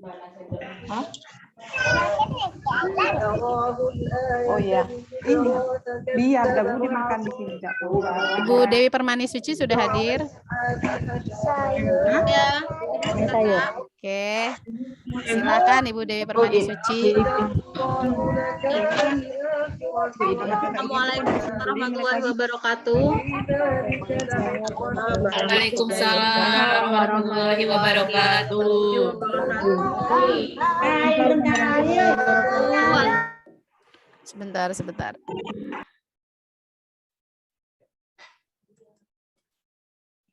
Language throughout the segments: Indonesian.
Hah? Oh iya, iya. Biar dah Bu dimakan di sini Kak. Ibu Dewi Permani Suci sudah hadir. Ya. Oke, silakan Ibu Dewi Permani Suci. Assalamualaikum warahmatullahi wabarakatuh. Waalaikumsalam warahmatullahi wabarakatuh. Sebentar.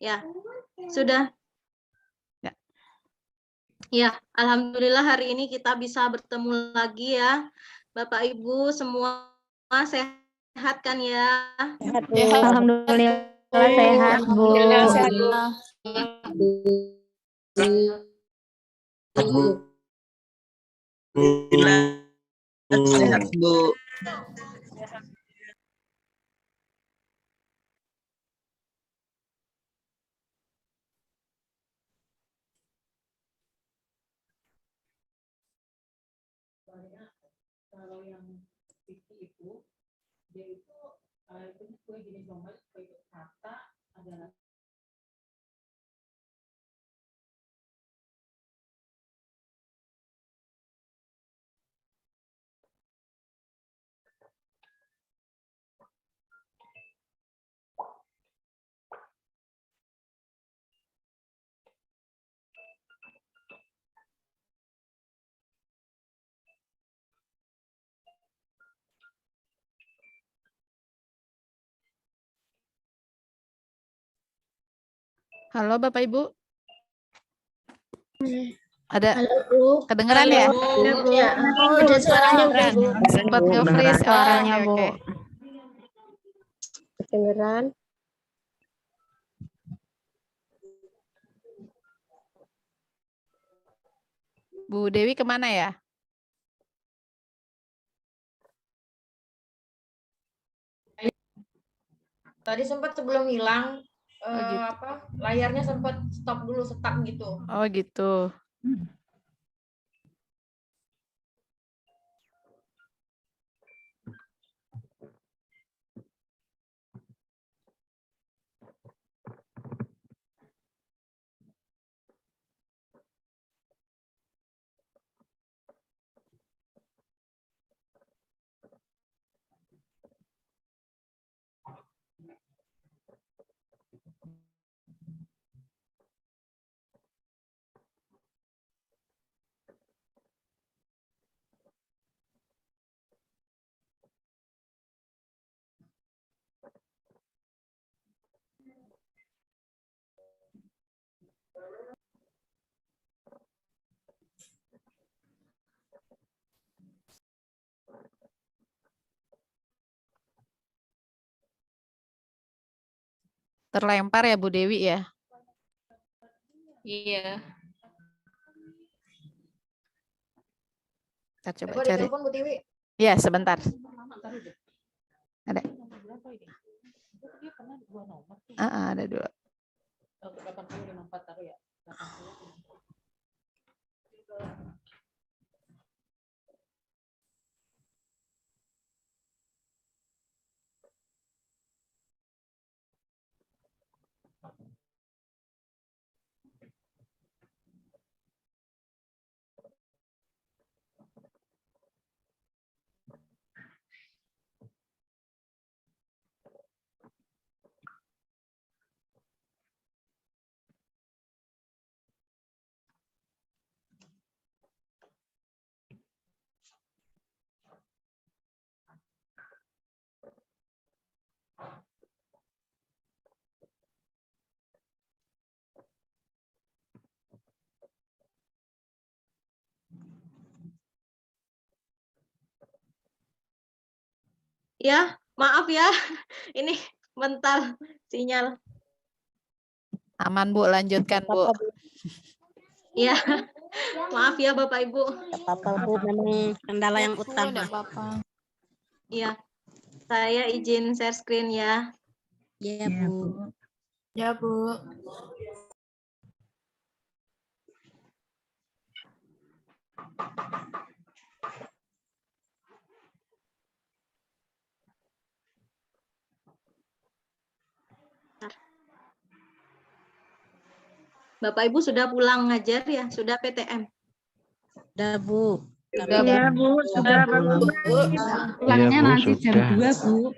Ya, sudah. Ya. Ya, alhamdulillah hari ini kita bisa bertemu lagi ya. Bapak Ibu semua sehat kan ya? Alhamdulillah sehat, Bu. Alhamdulillah sehat, Bu. Sehat, Bu. Kalau yang picky itu, dia itu kue jenis normal, kue kata adalah Halo Bapak Ibu. Ada Halo, Bu. kedengeran ya? Ya, udah suaranya udah, Bu. Sempat nge-freeze Suaranya, oke, Bu. oke. Kedengeran. Bu Dewi kemana ya? Tadi sempat sebelum hilang gitu. layarnya sempat stop dulu, stuck gitu. Oh gitu. Terlempar ya Bu Dewi ya? Iya. Kita coba Coba cari. ditelepon Bu Tiwi. Ya, sebentar. Ada. Ada 2. Ya, maaf ya. Ini mental sinyal. Aman Bu, lanjutkan Bu. Ya. Maaf ya Bapak Ibu. Apa-apa, Bu, memang kendala yang utama. Iya. Saya izin share screen ya. Ya, Bu. Ya, Bu. Bapak Ibu sudah pulang ngajar ya, sudah PTM. Udah, Bu. Iya, Bu. Sudah, Bu. Pulangnya nanti jam 2, Bu.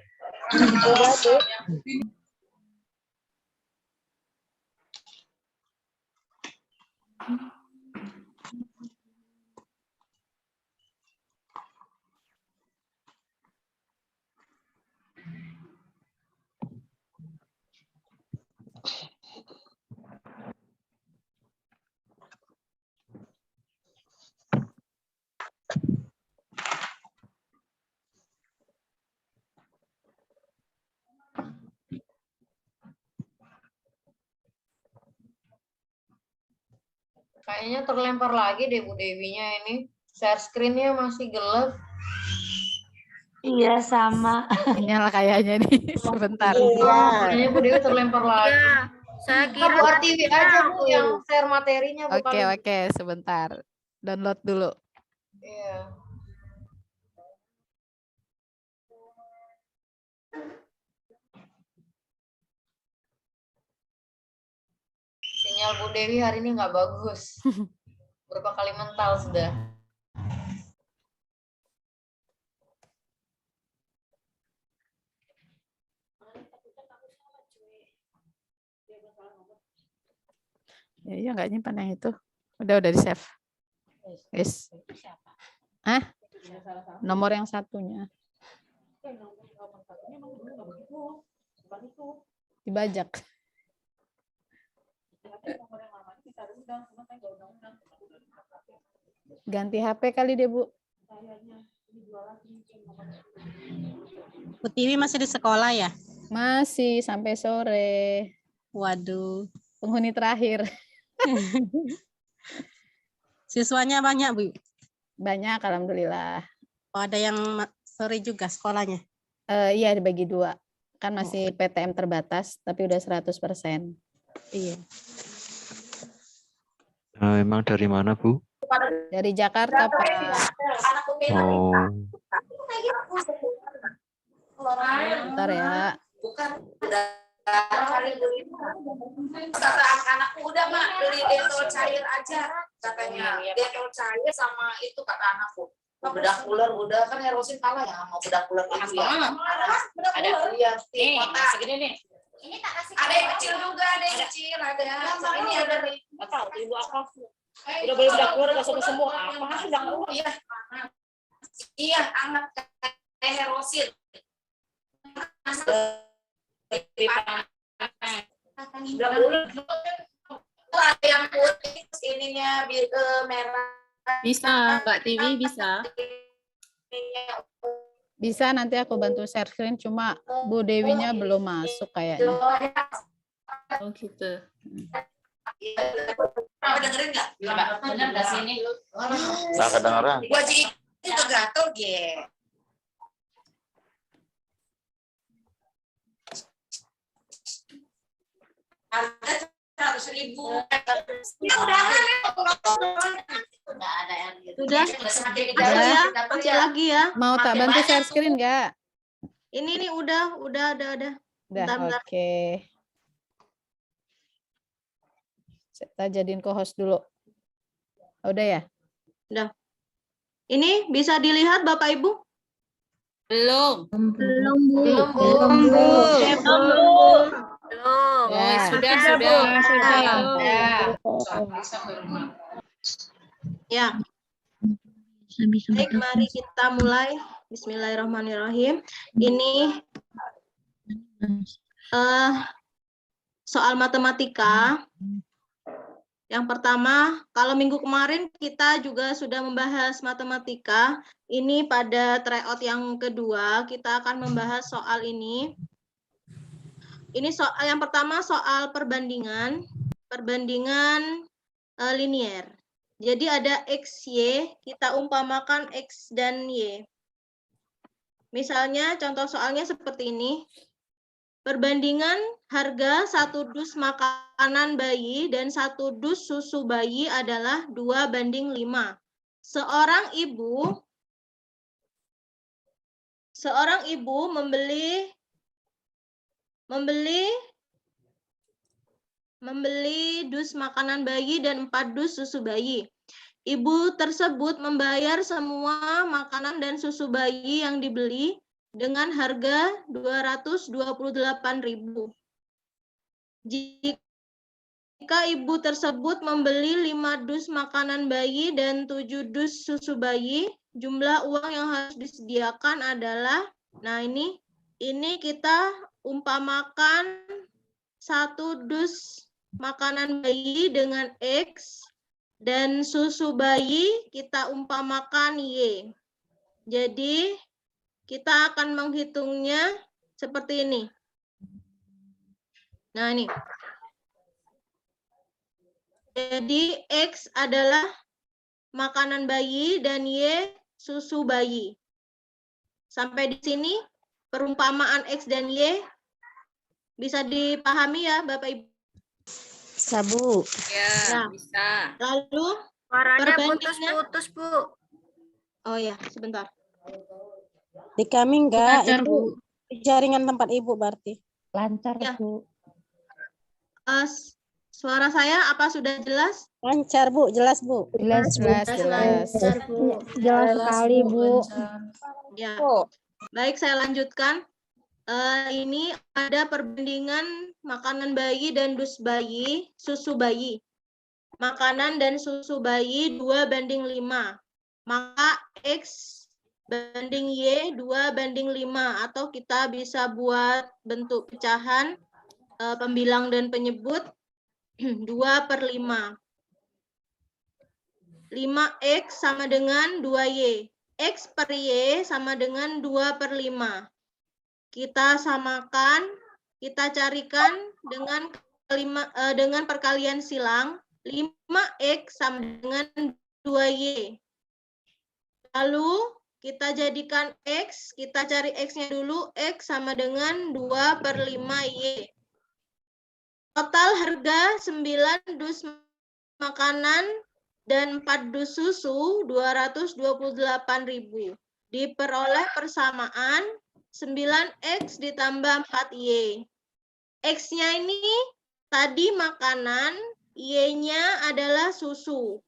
Kayaknya terlempar lagi deh Bu Dewinya ini. Share screen-nya masih gelap. Iya, sama. Nyala kayaknya nih. Sebentar. Kayaknya Bu Dewi terlempar lagi. Saya Kita Bu RTV aja Bu yang share materinya Bu. Oke, oke, sebentar. Download dulu. Iya. Sinyal Bu Dewi hari ini nggak bagus. Berapa kali mental sudah. Ya, iya nggak nyimpan yang itu. Udah di save. Yes. Ah? Nomor yang satunya. Dibajak. Ganti HP kali deh, Bu. Bu Tiwi masih di sekolah ya? Masih sampai sore. Waduh. Penghuni terakhir. Siswanya banyak, Bu? Banyak, alhamdulillah. Oh, ada yang sore juga sekolahnya? Iya, dibagi 2. Kan masih PTM terbatas, tapi udah 100%. Iya. Emang dari mana, Bu? Dari Jakarta, Pak. Oh, Bentar ya. Kata anak-anakku udah Mak beli detol cair aja katanya. Detol cair sama itu kata anakku. Bedak ular udah kan Herosin kalah ya sama bedak ular itu ya. Ada lihat di kota segini nih. Ini tak kasih. Ada yang kecil juga, ada yang kecil, ada. Ini ada nih. Enggak tahu ibu apa. Udah beli bedak ular enggak sembuh-sembuh. Apa sih bedak ular? Iya. Iya, anak kayak Herosin. Ada yang putih ininya merah. Bisa, Mbak Tiwi bisa. Bisa, nanti aku bantu share screen, cuma Bu Dewinya belum masuk kayaknya. Oh gitu. Dengerin nggak? Benar nggak sih ini? Nggak kedengeran. Wajib itu gatel ge. Harga 100.000. Ya udah ada yang gitu. Sudah? Ya. Masih lagi ya. Mau tak bantu share screen nggak? Ini nih udah. Udah, Bentar. oke. Kita jadiin co-host dulu. Udah ya? Udah. Ini bisa dilihat Bapak Ibu? Belum. Belum, Bu. Ya. Sudah. Ya. Baik, mari kita mulai. Bismillahirrahmanirrahim. Ini soal matematika. Yang pertama, kalau minggu kemarin kita juga sudah membahas matematika. Ini pada tryout yang kedua, kita akan membahas soal ini. Ini soal yang pertama soal perbandingan linier. Jadi ada X, Y, kita umpamakan X dan Y. Misalnya contoh soalnya seperti ini. Perbandingan harga 1 dus makanan bayi dan 1 dus susu bayi adalah 2:5. Seorang ibu membeli membeli dus makanan bayi dan 4 dus susu bayi. Ibu tersebut membayar semua makanan dan susu bayi yang dibeli dengan harga 228.000. Jika ibu tersebut membeli 5 dus makanan bayi dan 7 dus susu bayi, jumlah uang yang harus disediakan adalah, nah ini kita umpamakan 1 dus makanan bayi dengan X dan susu bayi kita umpamakan Y. Jadi kita akan menghitungnya seperti ini. Nah ini. Jadi X adalah makanan bayi dan Y susu bayi. Sampai di sini perumpamaan X dan Y bisa dipahami ya Bapak Ibu? Bisa, Bu. Ya. Bisa. Lalu Suaranya perbandingan. putus-putus, Bu. Oh ya, sebentar. Di kami enggak, Lancar, Ibu. Di jaringan tempat Ibu berarti. Lancar, Ya. Bu. Suara saya apa sudah jelas? Lancar, Bu. Jelas, Bu. Jelas, Jelas. Lancar, Bu. Jelas sekali, Bu. Ya. Baik, saya lanjutkan. Ini ada perbandingan makanan bayi dan dus bayi, susu bayi. Makanan dan susu bayi 2:5. Maka X banding Y 2:5. Atau kita bisa buat bentuk pecahan pembilang dan penyebut 2/5. 5X sama dengan 2Y. X per Y sama dengan 2/5. Kita samakan, kita carikan dengan perkalian silang. 5X sama dengan 2Y. Lalu kita jadikan X, kita cari X-nya dulu. X sama dengan 2/5Y. Total harga 9 dus makanan dan 4 dus susu 228.000. Diperoleh persamaan 9X ditambah 4Y. X-nya ini tadi makanan, Y-nya adalah susu.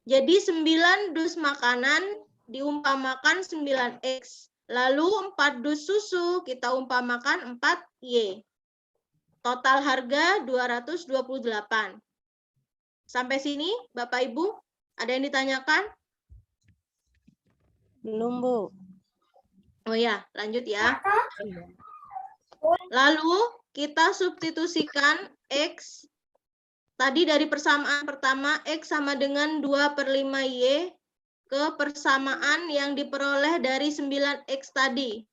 Jadi 9 dus makanan diumpamakan 9X. Lalu 4 dus susu kita umpamakan 4Y. Total harga 228. Sampai sini Bapak Ibu, ada yang ditanyakan? Belum, Bu. Oh ya, lanjut ya. Lalu kita substitusikan X. Tadi dari persamaan pertama, X sama dengan 2/5Y ke persamaan yang diperoleh dari 9X tadi.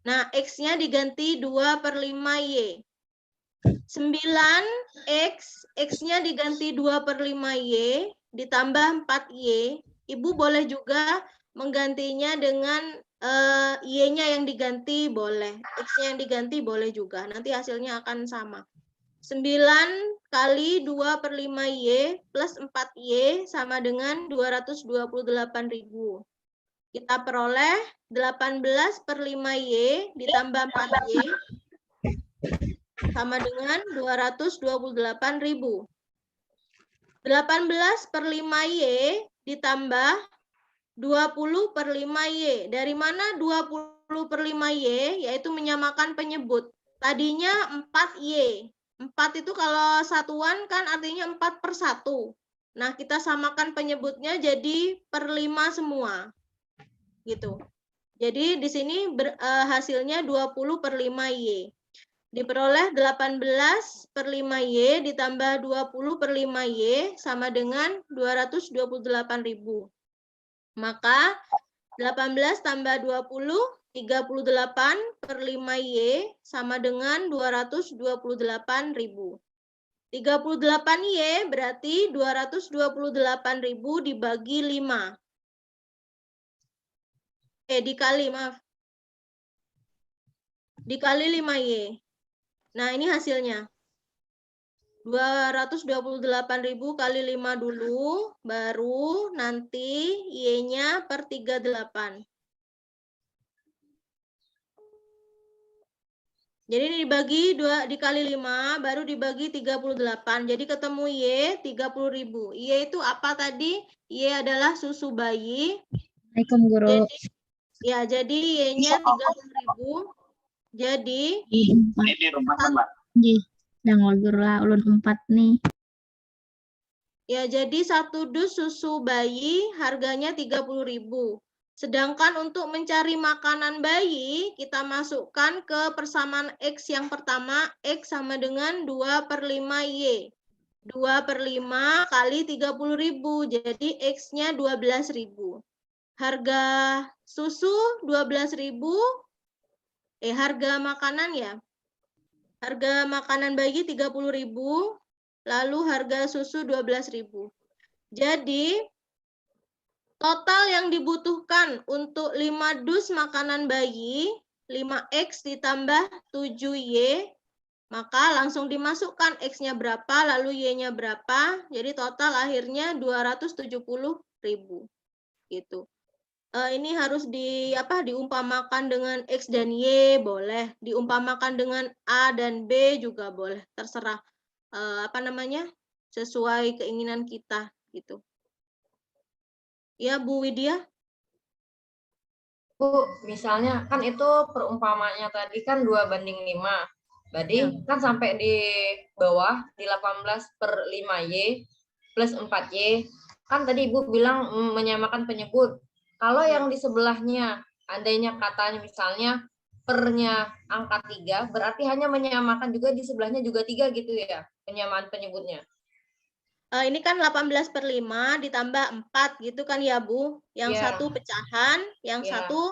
Nah, X-nya diganti 2/5Y. 9X, X-nya diganti 2/5Y, ditambah 4Y. Ibu boleh juga menggantinya dengan Y-nya yang diganti boleh. X-nya yang diganti boleh juga. Nanti hasilnya akan sama. 9 kali 2/5Y plus 4Y sama dengan 228.000. Kita peroleh 18/5Y ditambah 4Y sama dengan 228.000. 18/5Y ditambah 20/5Y. Dari mana 20/5Y? Yaitu menyamakan penyebut. Tadinya 4Y. 4 itu kalau satuan kan artinya 4/1. Nah, kita samakan penyebutnya jadi per 5 semua. Gitu. Jadi di sini hasilnya 20/5Y. Diperoleh 18/5Y ditambah 20/5Y sama dengan 228.000. Maka 18 tambah 20, 38/5Y sama dengan 228.000. 38Y berarti 228.000 dibagi 5. Dikali, maaf. Dikali 5Y. Nah, ini hasilnya. 228.000 kali 5 dulu, baru nanti Y-nya per 38. Jadi ini dibagi 2 dikali 5 baru dibagi 38. Jadi ketemu Y 30.000. Y itu apa tadi? Y adalah susu bayi. Assalamualaikum guru. Jadi Y-nya 30.000. Jadi Ini rumah teman. Jangan guru lah, ulun 4 nih. ya jadi 1 dus susu bayi harganya 30.000. Sedangkan untuk mencari makanan bayi, kita masukkan ke persamaan X yang pertama, X sama dengan 2/5 Y. 2/5 kali 30.000, jadi X-nya 12.000. Harga susu 12.000, harga makanan ya. Harga makanan bayi 30.000, lalu harga susu 12.000. Jadi, total yang dibutuhkan untuk 5 dus makanan bayi, 5X ditambah 7Y, maka langsung dimasukkan X-nya berapa, lalu Y-nya berapa, jadi total akhirnya 270.000. Gitu. Ini harus diumpamakan dengan X dan Y, boleh. Diumpamakan dengan A dan B juga boleh, terserah. Sesuai keinginan kita, gitu. Ya, Bu Widya? Bu, misalnya kan itu perumpamanya tadi kan 2/5. Berarti kan sampai di bawah di 18/5Y plus 4Y. Kan tadi Ibu bilang menyamakan penyebut. Kalau yang di sebelahnya, andainya katanya misalnya pernya angka 3, berarti hanya menyamakan juga di sebelahnya juga 3 gitu ya, penyamaan penyebutnya. Ini kan 18/5 ditambah 4 gitu kan ya Bu? Yang satu pecahan, yang satu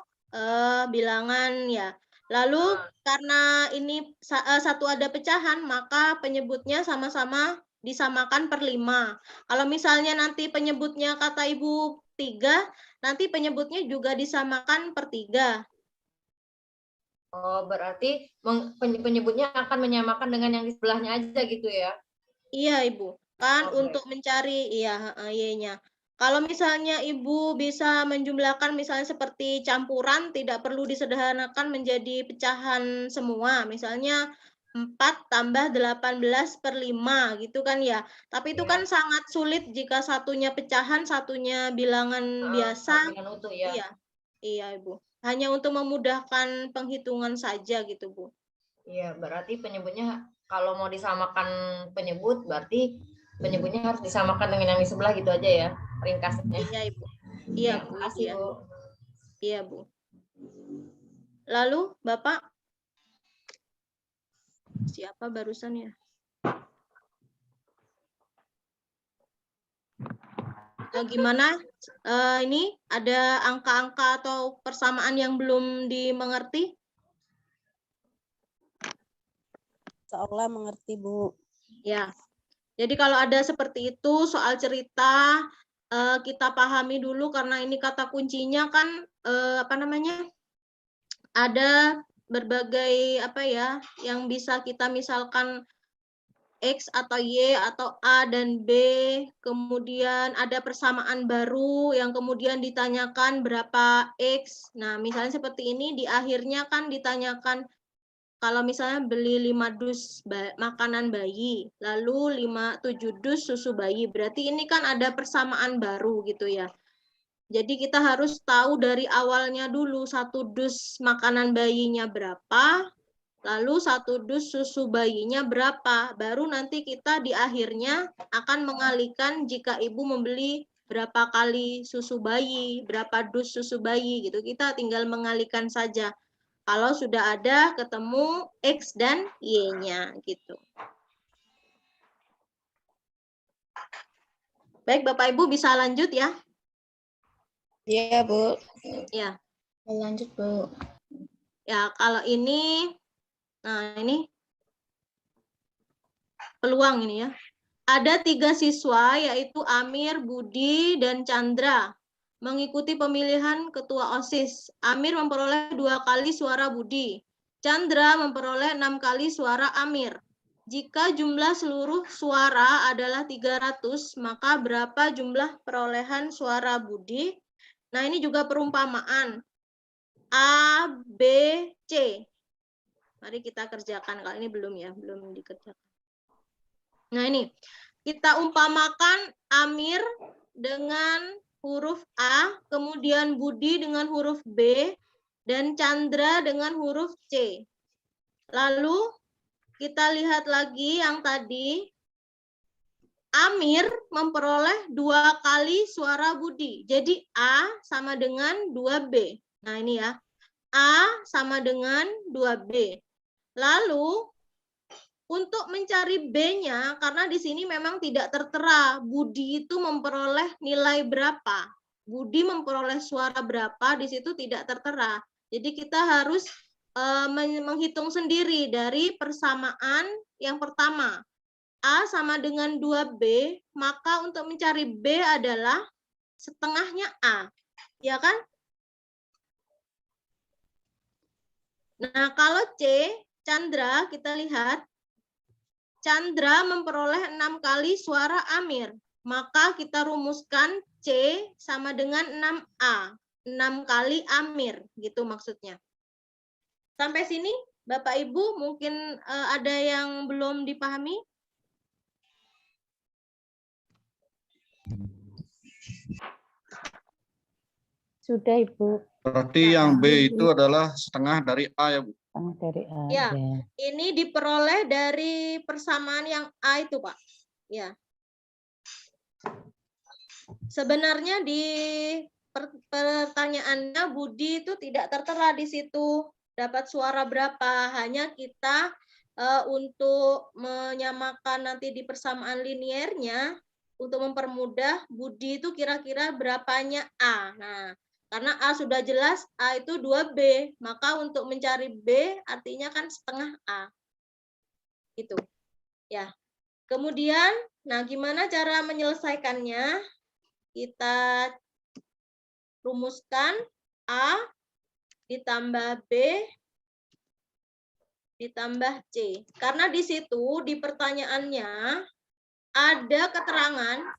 bilangan ya. Lalu karena ini satu ada pecahan, maka penyebutnya sama-sama disamakan per 5. Kalau misalnya nanti penyebutnya kata Ibu 3, nanti penyebutnya juga disamakan per 3. Oh, berarti penyebutnya akan menyamakan dengan yang di sebelahnya aja gitu ya? Iya, Ibu. Kan untuk mencari Y-nya. Kalau misalnya Ibu bisa menjumlahkan misalnya seperti campuran, tidak perlu disederhanakan menjadi pecahan semua. Misalnya 4 tambah 18/5 gitu kan ya. Tapi itu kan sangat sulit jika satunya pecahan, satunya bilangan biasa. Bilangan utuh ya. Iya, Ibu. Hanya untuk memudahkan penghitungan saja gitu, Bu. Iya, berarti penyebutnya kalau mau disamakan penyebut, berarti penyebutnya harus disamakan dengan yang di sebelah gitu aja ya, ringkasnya. Iya, Ibu. Iya, Bu. Makasih, Bu. Iya, Bu. Lalu, Bapak? Siapa barusan ya? Gimana? Ini ada angka-angka atau persamaan yang belum dimengerti? Seolah mengerti, Bu. Ya. Jadi kalau ada seperti itu, soal cerita, kita pahami dulu karena ini kata kuncinya kan, ada berbagai yang bisa kita misalkan X atau Y atau A dan B, kemudian ada persamaan baru yang kemudian ditanyakan berapa X. Nah, misalnya seperti ini di akhirnya kan ditanyakan kalau misalnya beli 5 dus makanan bayi, lalu 7 dus susu bayi, berarti ini kan ada persamaan baru gitu ya. Jadi kita harus tahu dari awalnya dulu 1 dus makanan bayinya berapa, lalu 1 dus susu bayinya berapa. Baru nanti kita di akhirnya akan mengalihkan jika ibu membeli berapa kali susu bayi, berapa dus susu bayi gitu. Kita tinggal mengalihkan saja. Kalau sudah ada ketemu X dan Y-nya gitu. Baik, Bapak Ibu bisa lanjut ya? Iya, Bu. Ya. Lanjut, Bu. Ya, kalau ini, nah ini peluang ini ya. Ada 3 siswa yaitu Amir, Budi, dan Chandra mengikuti pemilihan ketua OSIS. Amir memperoleh 2 kali suara Budi. Chandra memperoleh 6 kali suara Amir. Jika jumlah seluruh suara adalah 300, maka berapa jumlah perolehan suara Budi? Nah, ini juga perumpamaan. A, B, C. Mari kita kerjakan. Kalau ini belum ya, belum dikerjakan. Nah ini, kita umpamakan Amir dengan huruf A, kemudian Budi dengan huruf B, dan Chandra dengan huruf C. Lalu kita lihat lagi yang tadi, Amir memperoleh 2 kali suara Budi. Jadi A sama dengan 2B. Nah ini ya, A sama dengan 2B. Lalu untuk mencari B-nya, karena di sini memang tidak tertera Budi itu memperoleh nilai berapa. Budi memperoleh suara berapa, di situ tidak tertera. Jadi kita harus menghitung sendiri dari persamaan yang pertama. A sama dengan 2B, maka untuk mencari B adalah setengahnya A. Ya kan? Nah, kalau C, Chandra, kita lihat. Chandra memperoleh 6 kali suara Amir. Maka kita rumuskan C sama dengan 6A. 6 kali Amir, gitu maksudnya. Sampai sini, Bapak Ibu, mungkin ada yang belum dipahami? Sudah, Ibu. Berarti yang B itu adalah setengah dari A ya, Bu? Dari A. Ya, ini diperoleh dari persamaan yang A itu, Pak. Ya. Sebenarnya di pertanyaannya Budi itu tidak tertera di situ dapat suara berapa. Hanya kita untuk menyamakan nanti di persamaan liniernya, untuk mempermudah Budi itu kira-kira berapanya A. Nah, karena A sudah jelas, A itu 2B. Maka untuk mencari B artinya kan setengah A. Gitu. Ya. Kemudian, nah gimana cara menyelesaikannya? Kita rumuskan A ditambah B ditambah C. Karena di situ di pertanyaannya ada keterangan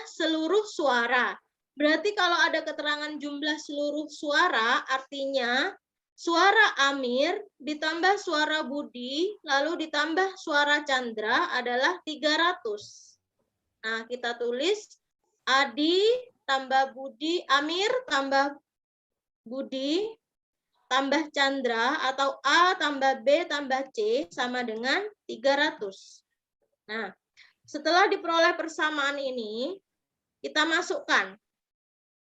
seluruh suara. Berarti kalau ada keterangan jumlah seluruh suara, artinya suara Amir ditambah suara Budi, lalu ditambah suara Chandra adalah 300. Nah, kita tulis Adi tambah Budi, Amir tambah Budi tambah Chandra, atau A tambah B tambah C sama dengan 300. Nah, setelah diperoleh persamaan ini, kita masukkan.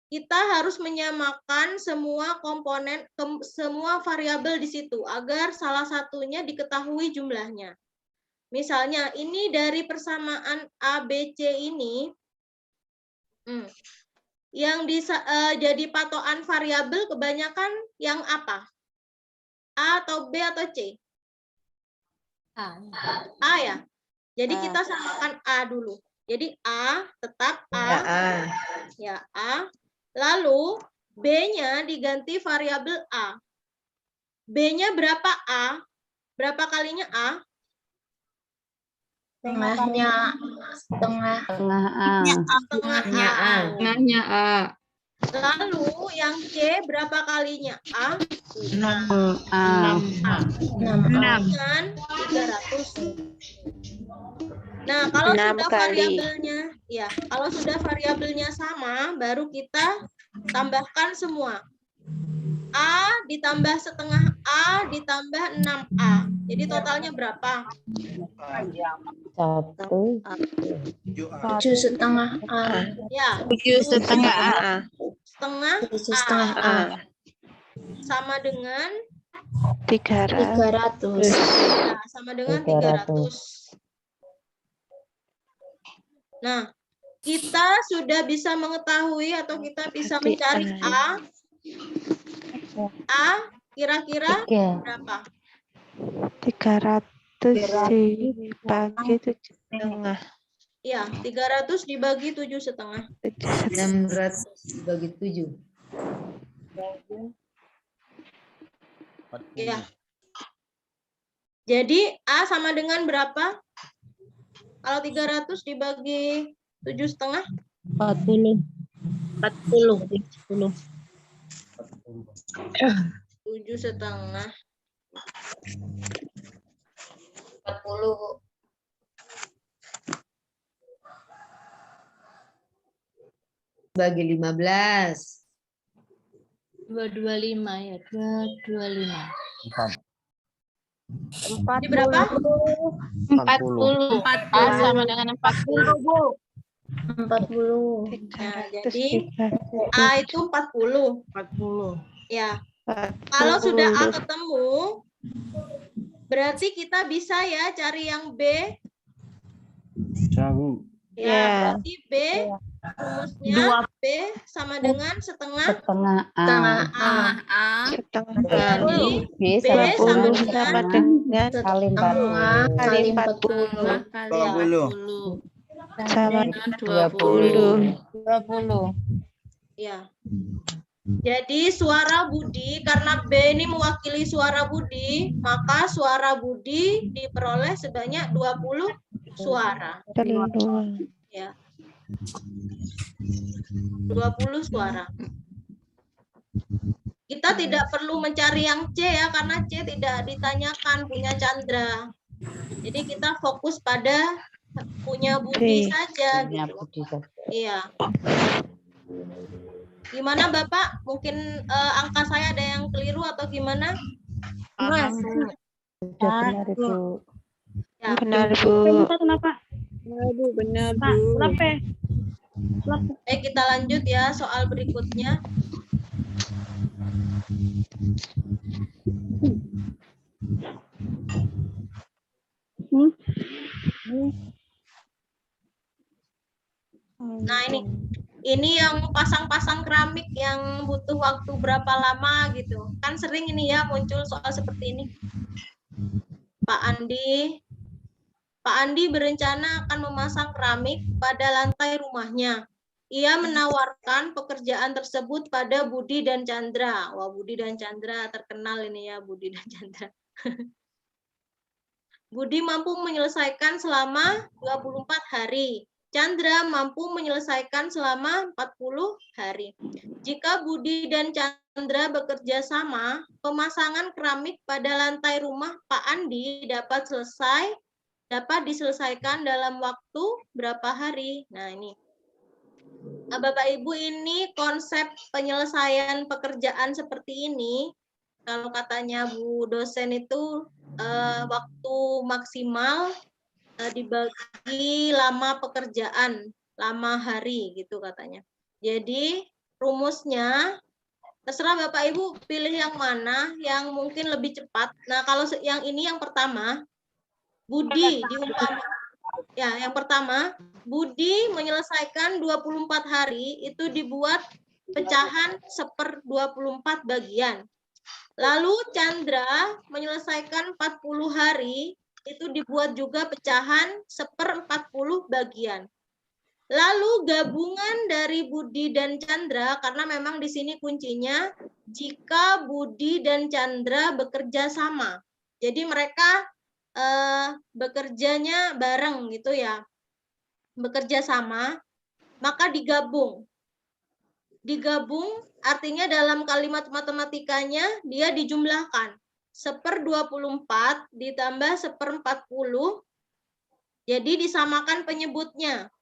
Kita harus menyamakan semua komponen, semua variabel di situ agar salah satunya diketahui jumlahnya. Misalnya ini dari persamaan A, B, C ini, yang jadi patokan variabel kebanyakan yang apa? A atau B atau C? A ya. Jadi kita samakan A dulu. Jadi A tetap A. Ya, A. Lalu B-nya diganti variabel A. B-nya berapa A? Berapa kalinya A? Setengahnya A. Setengahnya A. Setengahnya A. Lalu yang C berapa kalinya A? 6A. Dengan 300. Nah, kalau sudah variabelnya, ya, kalau sudah variabelnya sama, baru kita tambahkan semua. A ditambah setengah A ditambah 6A. Jadi totalnya berapa? 7,5 A. Ya, 7,5 A. setengah A. Sama dengan 300. ya, sama dengan 300. Nah, kita sudah bisa mengetahui atau kita bisa mencari A. A kira-kira berapa? 300 dibagi 7,5. Iya, 300 dibagi 7,5. 600 dibagi 7. Iya. Jadi A sama dengan berapa? Kalau 300 dibagi 7,5? 40. 7,5. 40. Bagi 15. 225 ya, 225. 40. Ini berapa? 40. A sama dengan 40, Bu. 40. Nah, jadi A itu 40. 40. Ya. Kalau sudah A ketemu, berarti kita bisa ya cari yang B. Bisa, Bu. Ya, berarti B rumusnya B sama dengan setengah A. Jadi B sama dengan kali 40. Kali 40. Sama 20. Ya. Jadi suara Budi, karena B ini mewakili suara Budi, maka suara Budi diperoleh sebanyak 20 suara. Ya. 20 suara. Kita tidak perlu mencari yang C ya, karena C tidak ditanyakan punya Chandra. Jadi kita fokus pada punya Budi saja. Gitu. Iya. Gimana Bapak? Mungkin angka saya ada yang keliru atau gimana? Sudah benar itu. Ya. Benar, Bu. Kenapa? Bu, benar, Bu. Baik, kita lanjut ya soal berikutnya. Nah, ini yang pasang-pasang keramik yang butuh waktu berapa lama gitu. Kan sering ini ya muncul soal seperti ini. Pak Andi berencana akan memasang keramik pada lantai rumahnya. Ia menawarkan pekerjaan tersebut pada Budi dan Chandra. Wah, Budi dan Chandra terkenal ini ya, Budi dan Chandra. Budi mampu menyelesaikan selama 24 hari. Chandra mampu menyelesaikan selama 40 hari. Jika Budi dan Chandra bekerja sama, pemasangan keramik pada lantai rumah Pak Andi dapat diselesaikan dalam waktu berapa hari? Nah, ini. Bapak Ibu, ini konsep penyelesaian pekerjaan seperti ini. Kalau katanya Bu dosen itu waktu maksimal dibagi lama pekerjaan, lama hari gitu katanya. Jadi rumusnya terserah Bapak Ibu pilih yang mana yang mungkin lebih cepat. Nah, kalau yang ini yang pertama, Budi diumpamakan. Ya, yang pertama, Budi menyelesaikan 24 hari itu dibuat pecahan 1/24 bagian. Lalu Chandra menyelesaikan 40 hari itu dibuat juga pecahan 1/40 bagian. Lalu gabungan dari Budi dan Chandra, karena memang di sini kuncinya jika Budi dan Chandra bekerja sama. Jadi mereka bekerjanya bareng gitu ya, bekerja sama, maka digabung. Digabung artinya dalam kalimat matematikanya dia dijumlahkan 1/24 ditambah 1/40, jadi disamakan penyebutnya.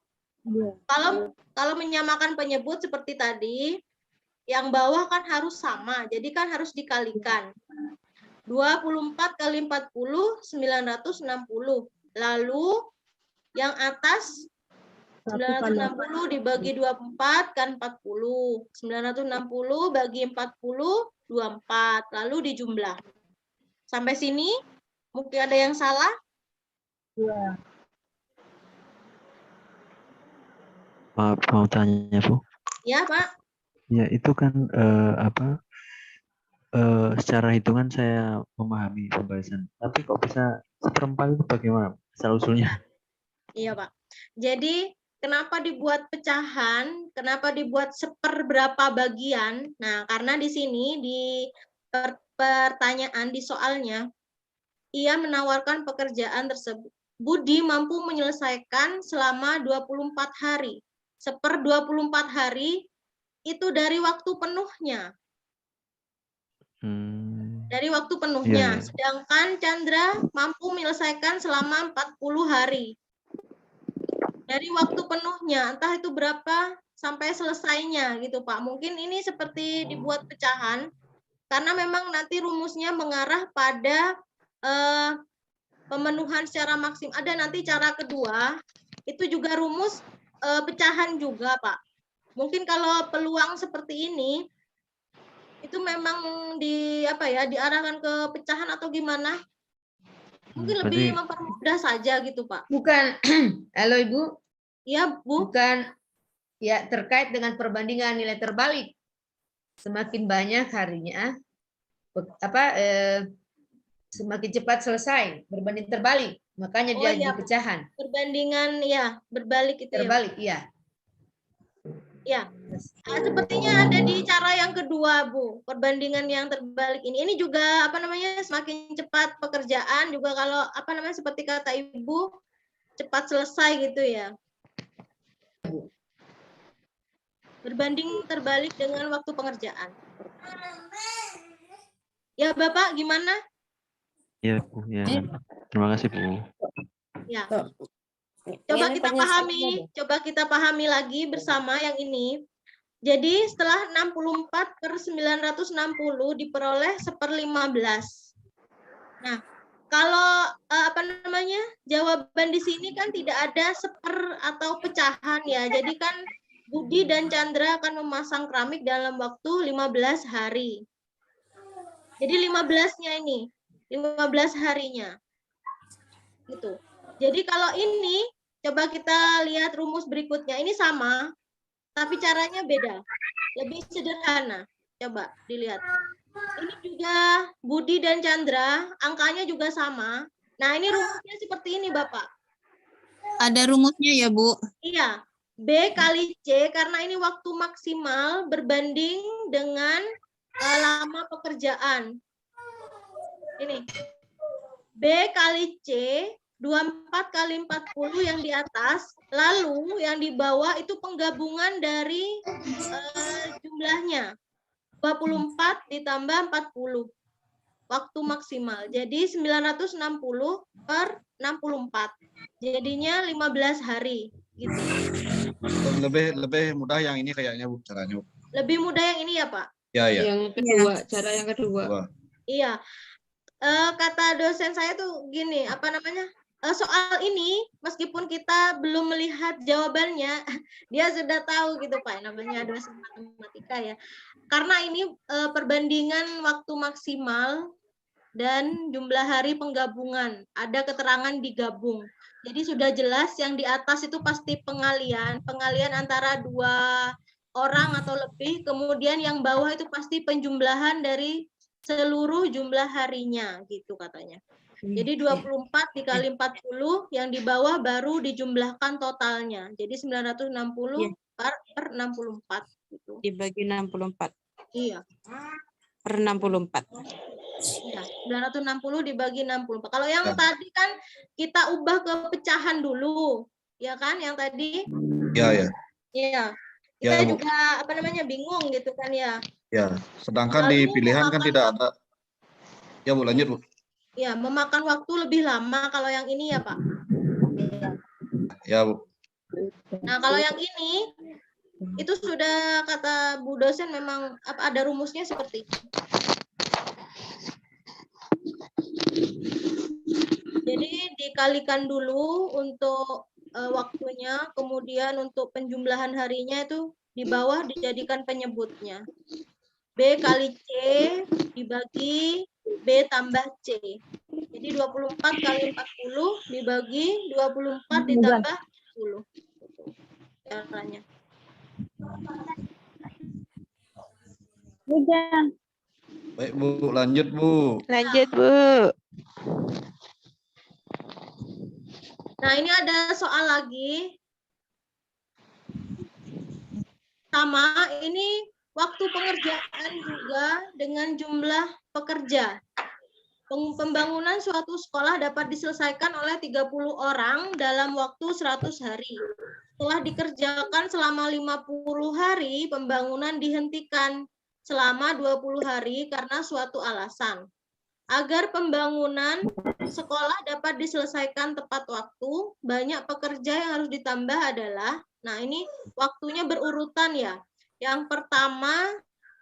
Kalau menyamakan penyebut seperti tadi, yang bawah kan harus sama, jadi kan harus dikalikan. 24 kali 40, 960. Lalu yang atas 960 dibagi 24 kan 40. 960 bagi 40, 24. Lalu dijumlah. Sampai sini mungkin ada yang salah? Ya. Maaf, mau tanya, Bu. Ya, Pak. Ya, itu kan secara hitungan saya memahami pembahasan. Tapi kok bisa 1/4 itu bagaimana asal-usulnya? Iya, Pak. Jadi kenapa dibuat pecahan? Kenapa dibuat seperberapa bagian? Nah, karena di sini di pertanyaan di soalnya, ia menawarkan pekerjaan tersebut. Budi mampu menyelesaikan selama 24 hari. 1/24 hari itu dari waktu penuhnya. dari waktu penuhnya. Iya, iya. Sedangkan Chandra mampu menyelesaikan selama 40 hari. Dari waktu penuhnya, entah itu berapa sampai selesainya gitu Pak. Mungkin ini seperti dibuat pecahan, karena memang nanti rumusnya mengarah pada pemenuhan secara maksimal. Ada nanti cara kedua, itu juga rumus pecahan juga Pak. Mungkin kalau peluang seperti ini, itu memang diarahkan ke pecahan atau gimana? Mungkin lebih Berarti mempermudah saja gitu Pak. Bukan, halo Ibu, Iya Bu. bukan ya terkait dengan perbandingan nilai terbalik. Semakin banyak harinya, semakin cepat selesai, berbanding terbalik. Makanya Oh, dia iya. di pecahan. Perbandingan ya, berbalik itu Terbalik, iya. ya. Ya. Sepertinya ada di cara yang kedua, Bu. Perbandingan yang terbalik ini. Ini juga semakin cepat pekerjaan juga kalau seperti kata Ibu, cepat selesai gitu ya. Berbanding terbalik dengan waktu pengerjaan. Ya, Bapak gimana? ya Bu, ya. Terima kasih Bu. Ya. Coba kita pahami lagi bersama yang ini. Jadi setelah 64/960 diperoleh 1/15. Nah, kalau jawaban di sini kan tidak ada seper atau pecahan ya. Jadi kan Budi dan Chandra akan memasang keramik dalam waktu 15 hari. Jadi 15-nya ini, 15 harinya. Gitu. Jadi kalau ini, coba kita lihat rumus berikutnya. Ini sama, tapi caranya beda. Lebih sederhana. Coba dilihat. Ini juga Budi dan Chandra, angkanya juga sama. Nah, ini rumusnya seperti ini, Bapak. Ada rumusnya ya, Bu? Iya. B kali C, karena ini waktu maksimal berbanding dengan lama pekerjaan. Ini. B kali C, 24 kali 40 yang di atas, lalu yang di bawah itu penggabungan dari jumlahnya. 24 ditambah 40. Waktu maksimal. Jadi 960/64. Jadinya 15 hari. Gitu. Lebih mudah yang ini kayaknya Bu, caranya Bu. Lebih mudah yang ini ya Pak? Ya, ya. Yang kedua, cara yang kedua. Iya. Kata dosen saya tuh gini, soal ini meskipun kita belum melihat jawabannya, dia sudah tahu gitu Pak, namanya dosen matematika ya. Karena ini perbandingan waktu maksimal dan jumlah hari penggabungan, ada keterangan digabung. Jadi sudah jelas yang di atas itu pasti pengalian antara 2 orang atau lebih, kemudian yang bawah itu pasti penjumlahan dari seluruh jumlah harinya gitu katanya. Jadi 24 dikali 40, yang di bawah baru dijumlahkan totalnya. Jadi 960 per 64 gitu. Dibagi 64. Iya. Per 64. Ya, 960 dibagi 64. Kalau yang tadi kan kita ubah ke pecahan dulu. Ya kan yang tadi? Iya, ya. Iya. Kita juga bingung gitu kan ya. Ya, sedangkan di pilihan kan tidak ada. Ya Bu, lanjut Bu. Ya, memakan waktu lebih lama kalau yang ini ya Pak. Ya Bu. Nah, kalau yang ini itu sudah kata Bu dosen memang ada rumusnya seperti itu. Jadi dikalikan dulu untuk waktunya, kemudian untuk penjumlahan harinya itu di bawah dijadikan penyebutnya. B kali C dibagi B tambah C. Jadi 24 kali 40 dibagi 24 ditambah 10. Caranya. Baik Bu, lanjut Bu. Lanjut Bu. Nah, ini ada soal lagi. Sama, ini waktu pengerjaan juga dengan jumlah pekerja. Pembangunan suatu sekolah dapat diselesaikan oleh 30 orang dalam waktu 100 hari. Setelah dikerjakan selama 50 hari, pembangunan dihentikan. selama 20 hari karena suatu alasan. Agar pembangunan sekolah dapat diselesaikan tepat waktu, banyak pekerja yang harus ditambah adalah, nah ini waktunya berurutan ya. Yang pertama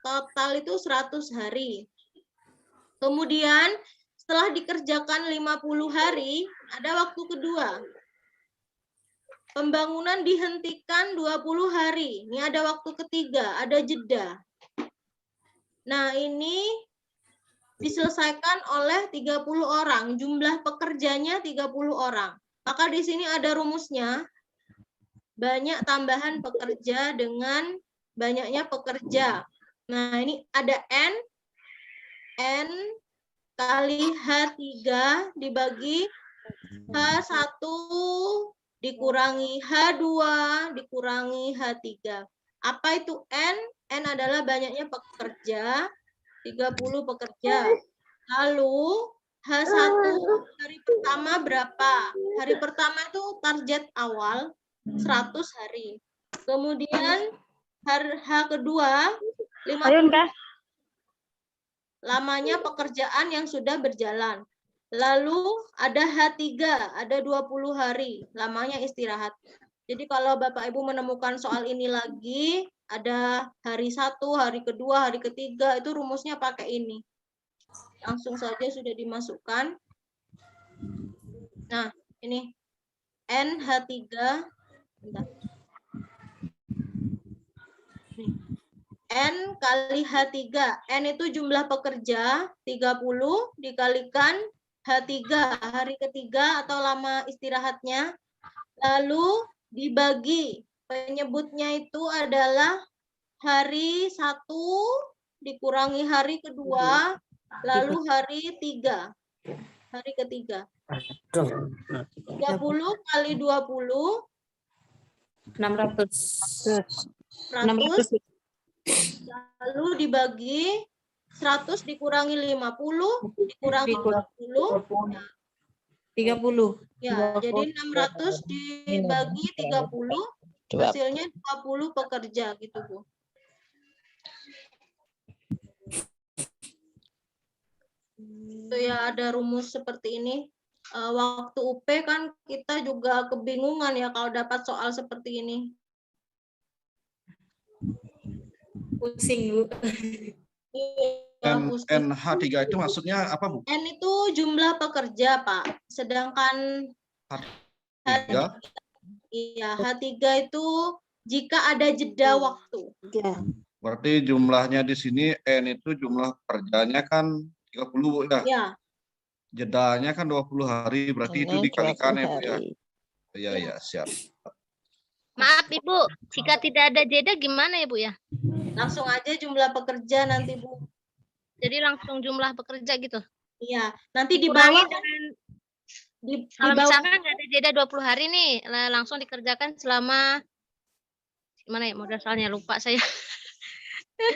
total itu 100 hari. Kemudian setelah dikerjakan 50 hari, ada waktu kedua. Pembangunan dihentikan 20 hari. Ini ada waktu ketiga, ada jeda. Nah, ini diselesaikan oleh 30 orang. Jumlah pekerjanya 30 orang. Maka di sini ada rumusnya. Banyak tambahan pekerja dengan banyaknya pekerja. Nah, ini ada N kali H3 dibagi H1 dikurangi H2 dikurangi H3. Apa itu N? N adalah banyaknya pekerja, 30 pekerja. Lalu H1 hari pertama berapa? Hari pertama itu target awal 100 hari. Kemudian H kedua 50 lamanya pekerjaan yang sudah berjalan. Lalu ada H3, ada 20 hari, lamanya istirahat. Jadi kalau Bapak Ibu menemukan soal ini lagi, ada hari 1, hari kedua, hari ketiga, itu rumusnya pakai ini. Langsung saja sudah dimasukkan. Nah, ini NH3. Bentar. N kali H3. N itu jumlah pekerja, 30 dikalikan H3, hari ketiga atau lama istirahatnya. Lalu dibagi, penyebutnya itu adalah hari 1 dikurangi hari kedua, lalu hari 3. Hari ketiga. 30 kali 20. 100. Lalu dibagi 100 dikurangi 50 dikurangi 20. 30. Ya, jadi 600 dibagi 30 hasilnya 20 pekerja gitu, Bu. Itu ya, ada rumus seperti ini. Waktu UP kan kita juga kebingungan ya kalau dapat soal seperti ini. Pusing, Bu. NH3 itu maksudnya apa, Bu? N itu jumlah pekerja, Pak. Sedangkan H3? Iya, H3 itu jika ada jeda waktu. Berarti jumlahnya di sini N itu jumlah kerjanya kan 30, Bu, ya? Ya. Jedanya kan 20 hari, berarti itu dikalikan ya, Bu, ya? Iya, ya, siap. Maaf Ibu, jika tidak ada jeda gimana ya Bu ya? Langsung aja jumlah pekerja nanti, Bu. Jadi langsung jumlah pekerja gitu? Iya, nanti di Dikurangi bawah dengan di kalau bawah. misalkan nggak ada jeda 20 hari nih, langsung dikerjakan selama gimana ya, modal soalnya lupa saya.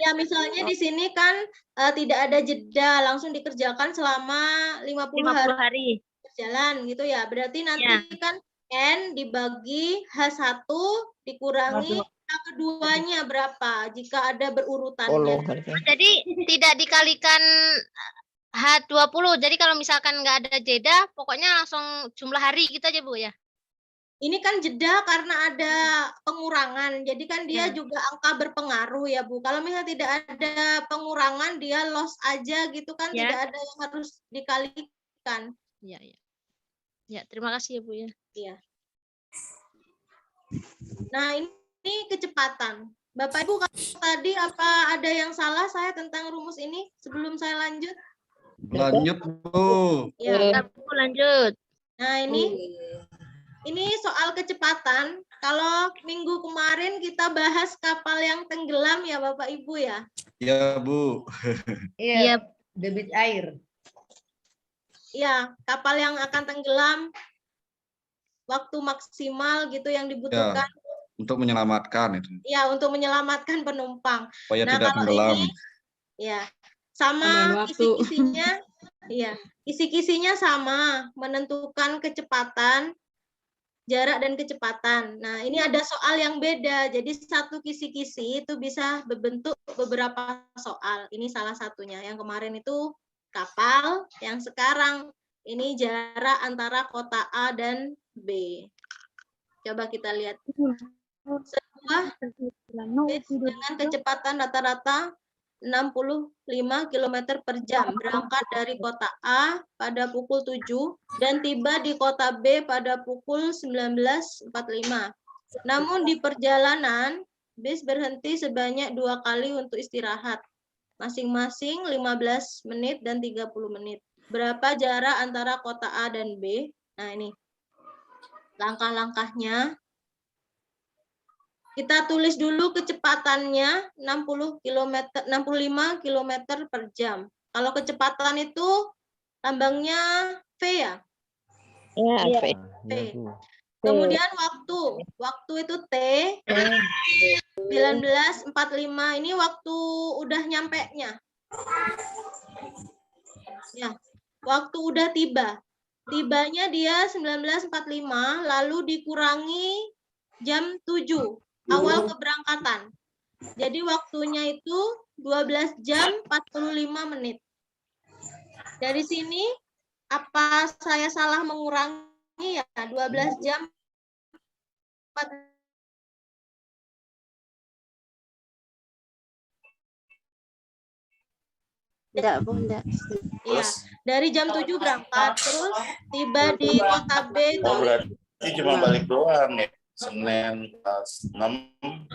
Ya, misalnya di sini kan tidak ada jeda, langsung dikerjakan selama 50 hari berjalan gitu ya. Berarti nanti kan N dibagi H1 dikurangi H keduanya berapa jika ada berurutannya. Jadi tidak dikalikan H20. Jadi kalau misalkan nggak ada jeda, pokoknya langsung jumlah hari gitu aja Bu ya. Ini kan jeda karena ada pengurangan. Jadi kan dia juga angka berpengaruh ya, Bu. Kalau misalnya tidak ada pengurangan, dia loss aja gitu kan, tidak ada yang harus dikalikan. Iya, iya. Ya, terima kasih ya, Bu ya. Iya. Nah, ini kecepatan. Bapak Ibu, tadi apa ada yang salah saya tentang rumus ini sebelum saya lanjut? Lanjut, Bu. Ya, Bu, lanjut. Nah, ini soal kecepatan. Kalau minggu kemarin kita bahas kapal yang tenggelam ya Bapak Ibu ya? Iya, Bu. Iya, debit air. Iya, kapal yang akan tenggelam, waktu maksimal gitu yang dibutuhkan. Ya, untuk menyelamatkan itu. Ya, untuk menyelamatkan penumpang. Supaya nah, tidak kalau tenggelam. ini, ya, sama kisi-kisinya, iya, kisi-kisinya sama, menentukan kecepatan. jarak dan kecepatan. Nah, ini ada soal yang beda. Jadi satu kisi-kisi itu bisa berbentuk beberapa soal. Ini salah satunya. Yang kemarin itu kapal, yang sekarang ini jarak antara kota A dan B. Coba kita lihat. Sebuah bis dengan kecepatan rata-rata 65 km per jam berangkat dari kota A pada pukul 7 dan tiba di kota B pada pukul 19.45. Namun di perjalanan, bis berhenti sebanyak 2 kali untuk istirahat, masing-masing 15 menit dan 30 menit. Berapa jarak antara kota A dan B? Nah, ini langkah-langkahnya. Kita tulis dulu kecepatannya 65 km per jam. Kalau kecepatan itu lambangnya V ya? Iya, V. Kemudian waktu itu T 19.45, ini waktu udah nyampe-nya. Ya, waktu udah tiba. Tibanya dia 19.45 lalu dikurangi jam 7 awal keberangkatan. Jadi waktunya itu 12 jam 45 menit. Dari sini apa saya salah mengurangi ya? 12 jam 4. Enggak, Bu, enggak. Iya, dari jam 7 berangkat, terus tiba di kota B itu. Berarti cuma balik doang ya. Senin kelas 6,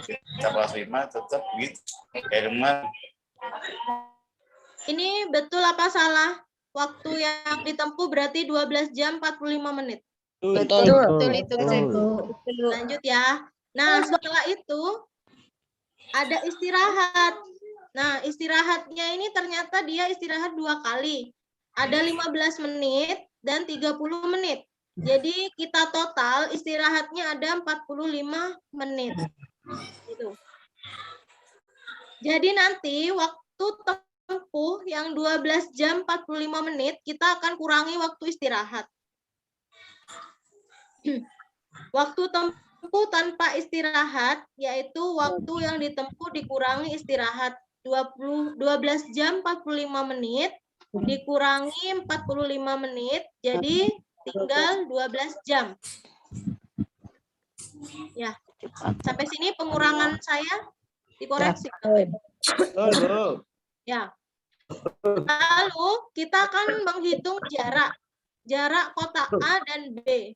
kita kelas 5 tetap gitu. Kayak kemarin. Ini betul apa salah? Waktu yang ditempuh berarti 12 jam 45 menit. Betul itu. Lanjut ya. Nah, setelah itu ada istirahat. Nah, istirahatnya ini ternyata dia istirahat 2 kali. Ada 15 menit dan 30 menit. Jadi kita total istirahatnya ada 45 menit. Gitu. Jadi nanti waktu tempuh yang 12 jam 45 menit kita akan kurangi waktu istirahat. Waktu tempuh tanpa istirahat yaitu waktu yang ditempuh dikurangi istirahat 12 jam 45 menit dikurangi 45 menit jadi tinggal 12 jam. Ya. Sampai sini pengurangan saya dikoreksi. Ya. Lalu kita akan menghitung jarak kota A dan B.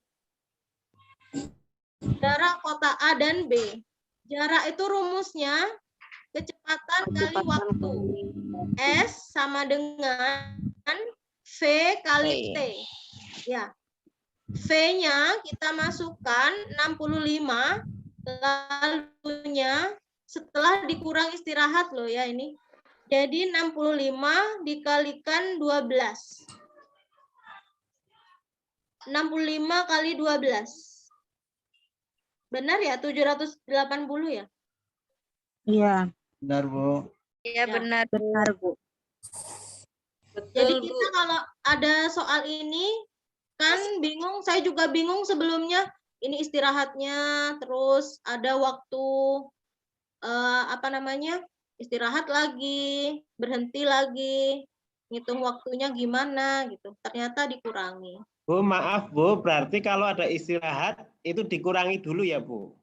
Jarak kota A dan B. Jarak itu rumusnya kecepatan kali waktu. S sama dengan V kali T. Ya. V-nya kita masukkan 65, lalunya setelah dikurang istirahat loh ya ini. Jadi 65 dikalikan 12. 65 kali 12. Benar ya? 780 ya? Iya. Benar, Bu. Iya, benar. Benar, Bu. Jadi kita kalau ada soal ini kan bingung, saya juga bingung sebelumnya. Ini istirahatnya, terus ada waktu istirahat lagi, berhenti lagi, ngitung waktunya gimana gitu. Ternyata dikurangi. Bu, maaf Bu, berarti kalau ada istirahat itu dikurangi dulu ya Bu?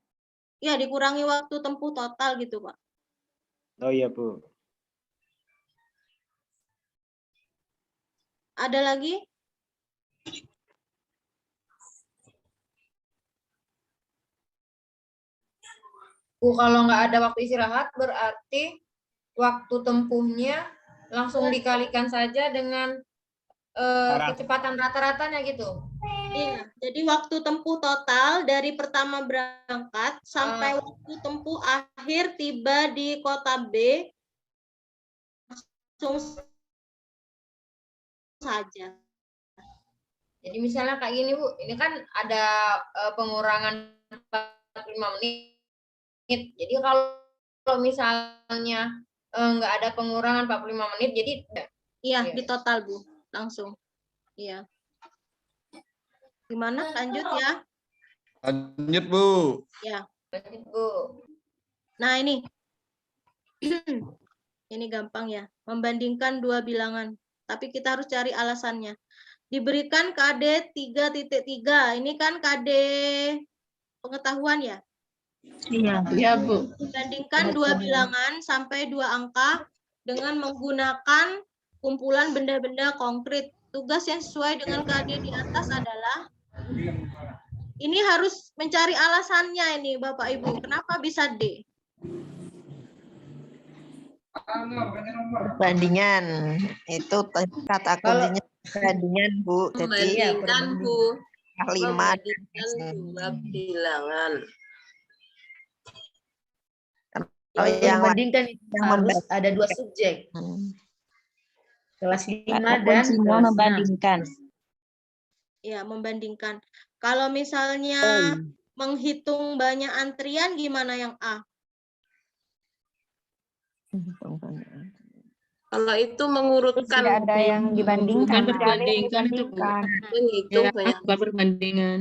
Ya, dikurangi waktu tempuh total gitu Pak. Oh iya Bu. Ada lagi? Bu, kalau nggak ada waktu istirahat berarti waktu tempuhnya langsung dikalikan saja dengan kecepatan rata-ratanya gitu. Iya, jadi waktu tempuh total dari pertama berangkat sampai waktu tempuh akhir tiba di kota B langsung saja. Jadi misalnya kayak gini Bu, ini kan ada pengurangan 45 menit. Jadi kalau misalnya nggak ada pengurangan 45 menit, jadi iya di total Bu, langsung. Iya. Gimana? Lanjut ya. Lanjut, Bu. Ya. Lanjut, Bu. Nah, ini. Ini gampang ya. Membandingkan dua bilangan. Tapi kita harus cari alasannya. Diberikan KD 3.3. Ini kan KD pengetahuan ya? Iya. Iya, Bu. Membandingkan dua bilangan sampai dua angka dengan menggunakan kumpulan benda-benda konkret. Tugas yang sesuai dengan KD di atas adalah ini harus mencari alasannya ini Bapak Ibu. Kenapa bisa D? Perbandingan itu kata kuncinya perbandingan, Bu. Jadi Membandingkan, Bu. 5 Membandingkan dua bilangan. Kalau yang Membandingkan itu yang harus ada dua subjek. Kelas 5 kata dan kuncinya kelas membandingkan. Ya, membandingkan. Kalau misalnya menghitung banyak antrian, gimana yang A? Kalau itu mengurutkan. Tidak ada yang dibandingkan. Bukan perbandingkan itu, Bu. Menghitung Ya, banyak. bukan perbandingan.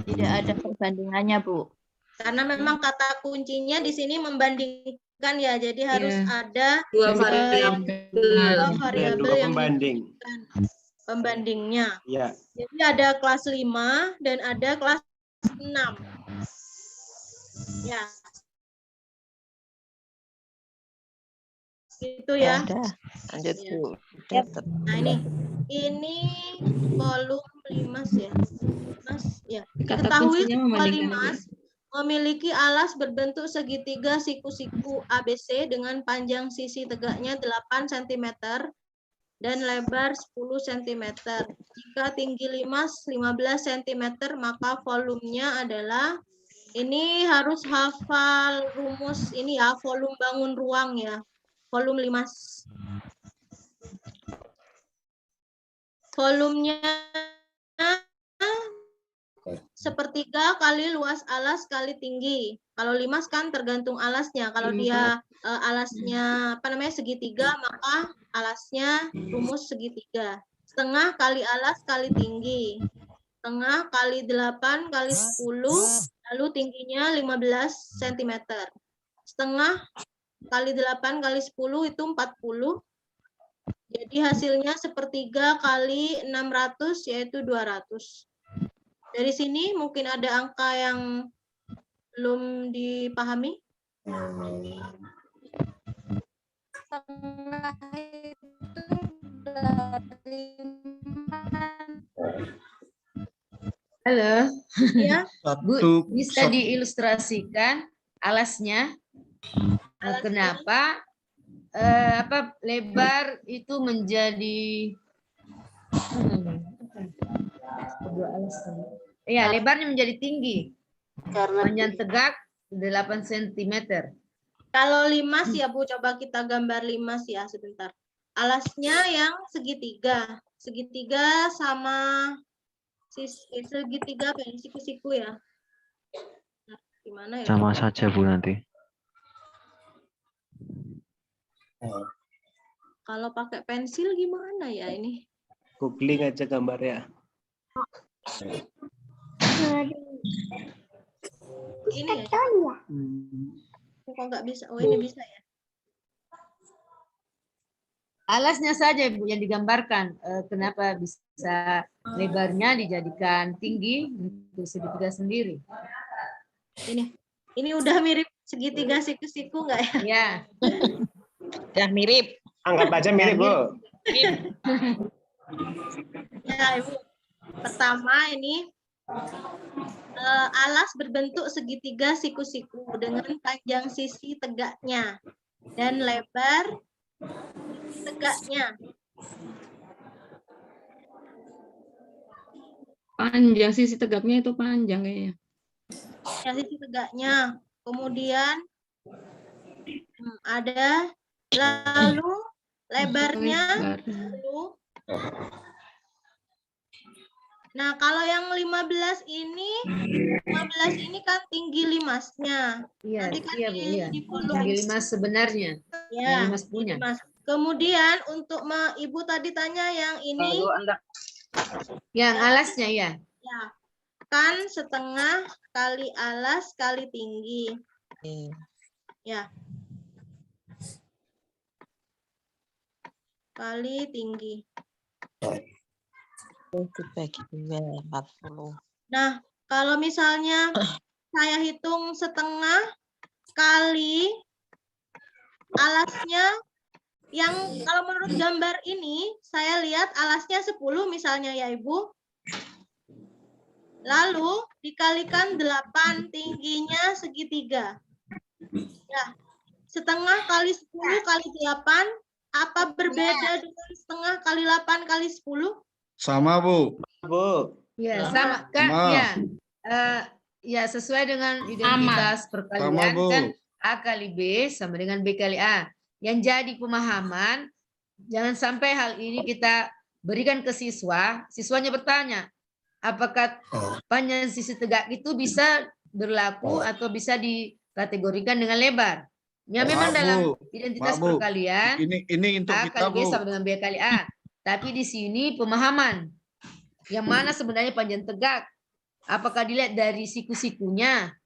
Tidak ada perbandingannya, Bu. Karena memang kata kuncinya di sini membandingkan ya, jadi harus ada Dua dua variabel Dua yang pembanding. pembandingnya. Ya. Jadi ada kelas 5 dan ada kelas 6. Ya. Gitu ya. Lanjut, Bu. Nah, ini volume 5 ya. Mas, ya. Kata Ketahui kuncinya bahwa membandingkan 5 memiliki alas berbentuk segitiga siku-siku ABC dengan panjang sisi tegaknya 8 cm dan lebar 10 cm. Jika tinggi 15 cm, maka volumenya adalah, ini harus hafal rumus ini ya, volume bangun ruang ya. Volume 5. Volumenya sepertiga kali luas alas kali tinggi. Kalau 5 kan tergantung alasnya. Kalau dia alasnya segitiga, maka alasnya rumus segitiga. Setengah kali alas kali tinggi. Setengah kali 8 kali 10, lalu tingginya 15 cm. Setengah kali 8 kali 10 itu 40. Jadi hasilnya sepertiga kali 600 yaitu 200. Dari sini mungkin ada angka yang belum dipahami. Halo. Ya. Bu, bisa diilustrasikan alasnya? Kenapa lebar itu menjadi ya, lebarnya menjadi tinggi. Karena panjang tegak 8 cm. Kalau 5 ya Bu, coba kita gambar 5 ya sebentar. Alasnya yang segitiga. Segitiga sama segitiga apa ini? Siku-siku ya. Nah, gimana ya? Sama saja, Bu, nanti. Kalau pakai pensil gimana ya ini? Googling aja gambarnya. Ini ya? Kok nggak bisa? Oh, ini bisa ya? Alasnya saja Bu yang digambarkan. Kenapa bisa lebarnya dijadikan tinggi untuk segitiga sendiri? Ini udah mirip segitiga siku-siku nggak ya? Ya. Ya mirip. Anggap aja mirip, Bu. Ya, Ibu. Pertama ini alas berbentuk segitiga siku-siku dengan panjang sisi tegaknya dan lebar tegaknya. Panjang, sisi tegaknya itu panjang kayaknya. Ya, sisi tegaknya. Kemudian ada lalu lebarnya. Nah, kalau yang 15 ini kan tinggi limasnya. Iya, nanti kan iya, Bu, iya. di volume. Tinggi limas sebenarnya. Ya, Limas punya. Kemudian untuk Ibu tadi tanya yang ini. Yang alasnya ya. Ya. kan setengah kali alas kali tinggi. Ya. Kali tinggi. Dibagi 2, 40. Nah, kalau misalnya saya hitung setengah kali alasnya, yang kalau menurut gambar ini, saya lihat alasnya 10 misalnya ya Ibu. Lalu dikalikan 8, tingginya segitiga. Ya, setengah kali 10 kali 8, apa berbeda dengan setengah kali 8 kali 10? Sama, Bu. Bu. Ya, sama kan? Sama. Ya. Ya, sesuai dengan identitas perkalian Sama, Bu. kan A kali B sama dengan B kali A. Yang jadi pemahaman, jangan sampai hal ini kita berikan ke siswa, siswanya bertanya, apakah panjang sisi tegak itu bisa berlaku atau bisa dikategorikan dengan lebar? Ya memang Maaf, dalam Bu. identitas Maaf, Bu. perkalian Ini untuk A kita, kali B Bu. sama dengan B kali A. Tapi di sini pemahaman. Yang mana sebenarnya panjang tegak? Apakah dilihat dari siku-sikunya?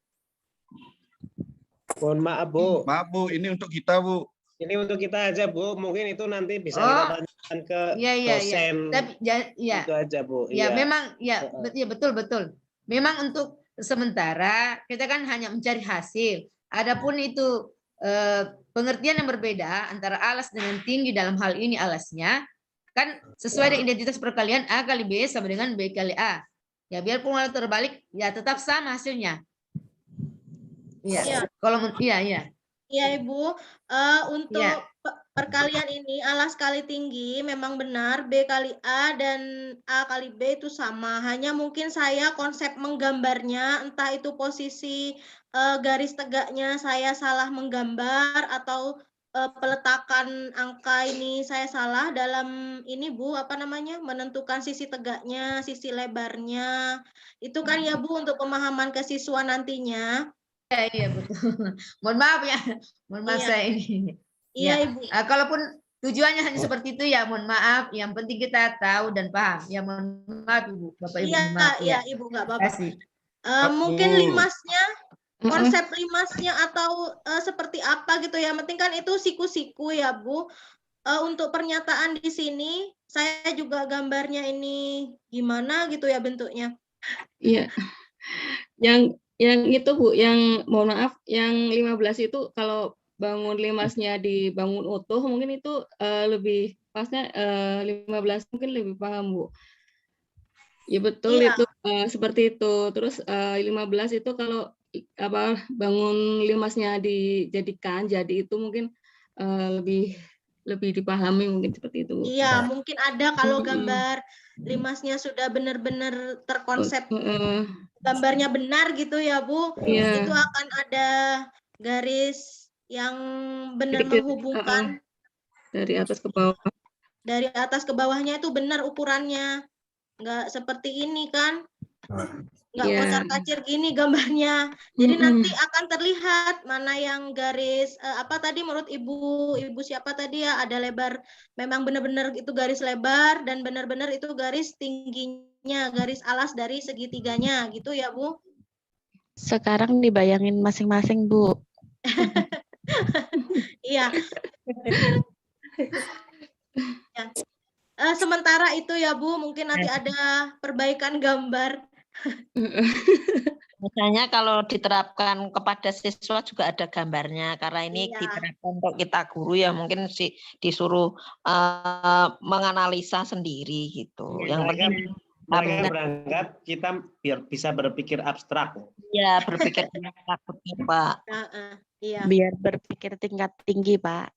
Mohon maaf, Bu. Maaf, Bu. Ini untuk kita, Bu. Ini untuk kita aja, Bu. Mungkin itu nanti bisa kita tanyakan ke dosen. Tapi ya. Itu aja, Bu. Ya, Iya. memang ya betul. Memang untuk sementara kita kan hanya mencari hasil. Adapun itu pengertian yang berbeda antara alas dengan tinggi dalam hal ini alasnya kan sesuai dengan identitas perkalian A kali B sama dengan B kali A. Ya biarpun walau terbalik ya tetap sama hasilnya. Iya. Iya. Kalau iya. Iya Ibu, untuk perkalian ini alas kali tinggi memang benar B kali A dan A kali B itu sama. Hanya mungkin saya konsep menggambarnya entah itu posisi garis tegaknya saya salah menggambar atau peletakan angka ini saya salah dalam ini Bu, apa namanya? Menentukan sisi tegaknya, sisi lebarnya. Itu kan ya Bu untuk pemahaman ke siswa nantinya. Iya betul. Mohon maaf ya. Mohon maaf saya ini. Iya, Ya. Ibu. Kalaupun tujuannya hanya seperti itu ya mohon maaf. Yang penting kita tahu dan paham. Ya mohon maaf Ibu, Bapak Ibu. Iya, maaf, iya ya. Ibu nggak apa-apa. Kasih. Mungkin limasnya, konsep limasnya atau seperti apa gitu ya. Penting kan itu siku-siku ya Bu. Untuk pernyataan di sini saya juga gambarnya ini gimana gitu ya bentuknya. Iya. Yang itu Bu, yang mohon maaf, yang 15 itu kalau bangun limasnya dibangun utuh mungkin itu lebih pasnya 15 mungkin lebih paham Bu. Ya betul Iya. itu seperti itu. Terus 15 itu kalau bangun limasnya dijadikan jadi itu mungkin lebih dipahami mungkin seperti itu. Iya, mungkin ada kalau gambar limasnya sudah benar-benar terkonsep gambarnya benar gitu ya Bu. Iya. Itu akan ada garis yang benar menghubungkan dari atas ke bawah. dari atas ke bawahnya itu benar ukurannya. Nggak seperti ini kan. Nggak kocar-kacir gini gambarnya. Jadi nanti akan terlihat mana yang garis apa tadi menurut Ibu siapa tadi ya, ada lebar, memang benar-benar itu garis lebar dan benar-benar itu garis tingginya, garis alas dari segitiganya gitu ya Bu. Sekarang dibayangin masing-masing Bu. Iya. Ya. Sementara itu ya Bu, mungkin nanti ada perbaikan gambar. Misalnya kalau diterapkan kepada siswa juga ada gambarnya, karena ini diterapkan untuk kita guru ya mungkin disuruh menganalisa sendiri gitu. Yang penting mereka berangkat kita biar bisa berpikir abstrak. Ya berpikir takutnya Pak. Iya. Biar berpikir tingkat tinggi Pak.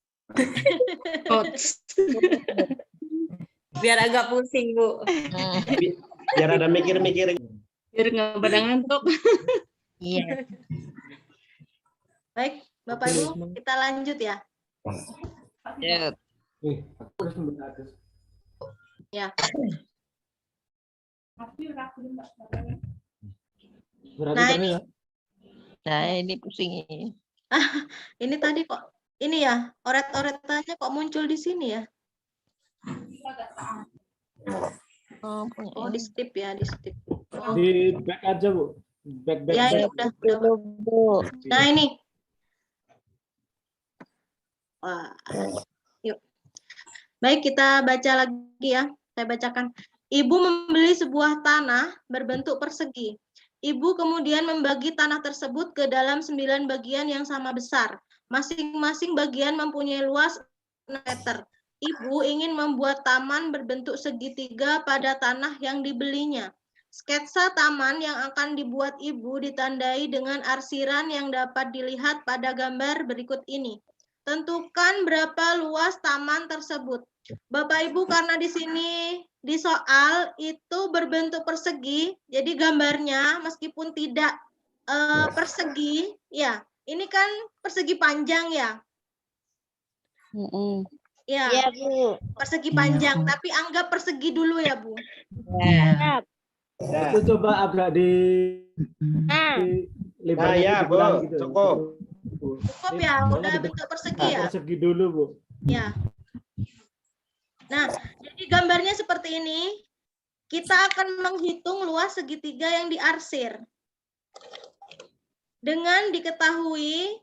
Biar agak pusing Bu. Biar ada mikir-mikir. Biar nggak pada ngantuk. Iya. Baik, Bapak Ibu, kita lanjut ya. Ya. Ya. Nah ini pusing ini. Ini tadi kok ini ya oret-oretannya kok muncul di sini ya? Oh, di skip ya, di skip. Di back aja, Bu. Back. Ya, ini udah. Bu. Nah, ini. Wah. Yuk. Baik, kita baca lagi ya. Saya bacakan. Ibu membeli sebuah tanah berbentuk persegi. Ibu kemudian membagi tanah tersebut ke dalam 9 bagian yang sama besar. Masing-masing bagian mempunyai luas 6 meter. Ibu ingin membuat taman berbentuk segitiga pada tanah yang dibelinya. Sketsa taman yang akan dibuat Ibu ditandai dengan arsiran yang dapat dilihat pada gambar berikut ini. Tentukan berapa luas taman tersebut. Bapak Ibu, karena di sini di soal itu berbentuk persegi, jadi gambarnya meskipun tidak persegi, ya ini kan persegi panjang ya. Ya, Iya, Bu. persegi panjang, tapi anggap persegi dulu ya, Bu. Ya. Itu coba agak di lebarnya ya, Bu, dikurang gitu. cukup. Cukup ya, udah bentuk persegi ya. Persegi dulu, Bu. Ya. Nah, jadi gambarnya seperti ini. Kita akan menghitung luas segitiga yang diarsir. Dengan diketahui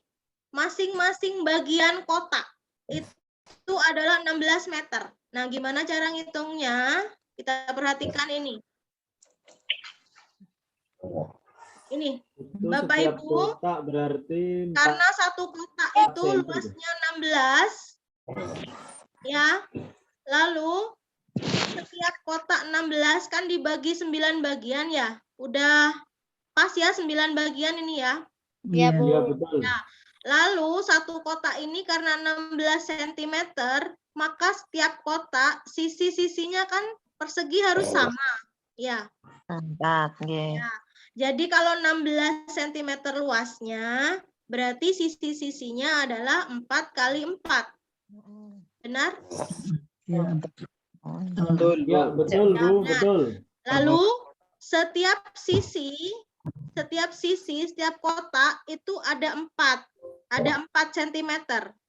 masing-masing bagian kotak itu adalah 16 meter. Nah, gimana cara ngitungnya? Kita perhatikan ini. Ini, Itu Bapak setiap Ibu, kotak berarti karena satu kotak itu senti. luasnya 16, ya. Lalu setiap kotak 16 kan dibagi 9 bagian ya. Udah pas ya 9 bagian ini ya. Iya, Bu. Iya, betul. Nah, lalu satu kotak ini karena 16 cm, maka setiap kotak sisi-sisinya kan persegi harus sama. Ya. Mantap, nggih. Ya. Jadi kalau 16 cm luasnya, berarti sisi-sisinya adalah 4 kali 4. Benar? Betul, ya, betul, Bu, betul. Lalu setiap setiap kotak itu ada 4 cm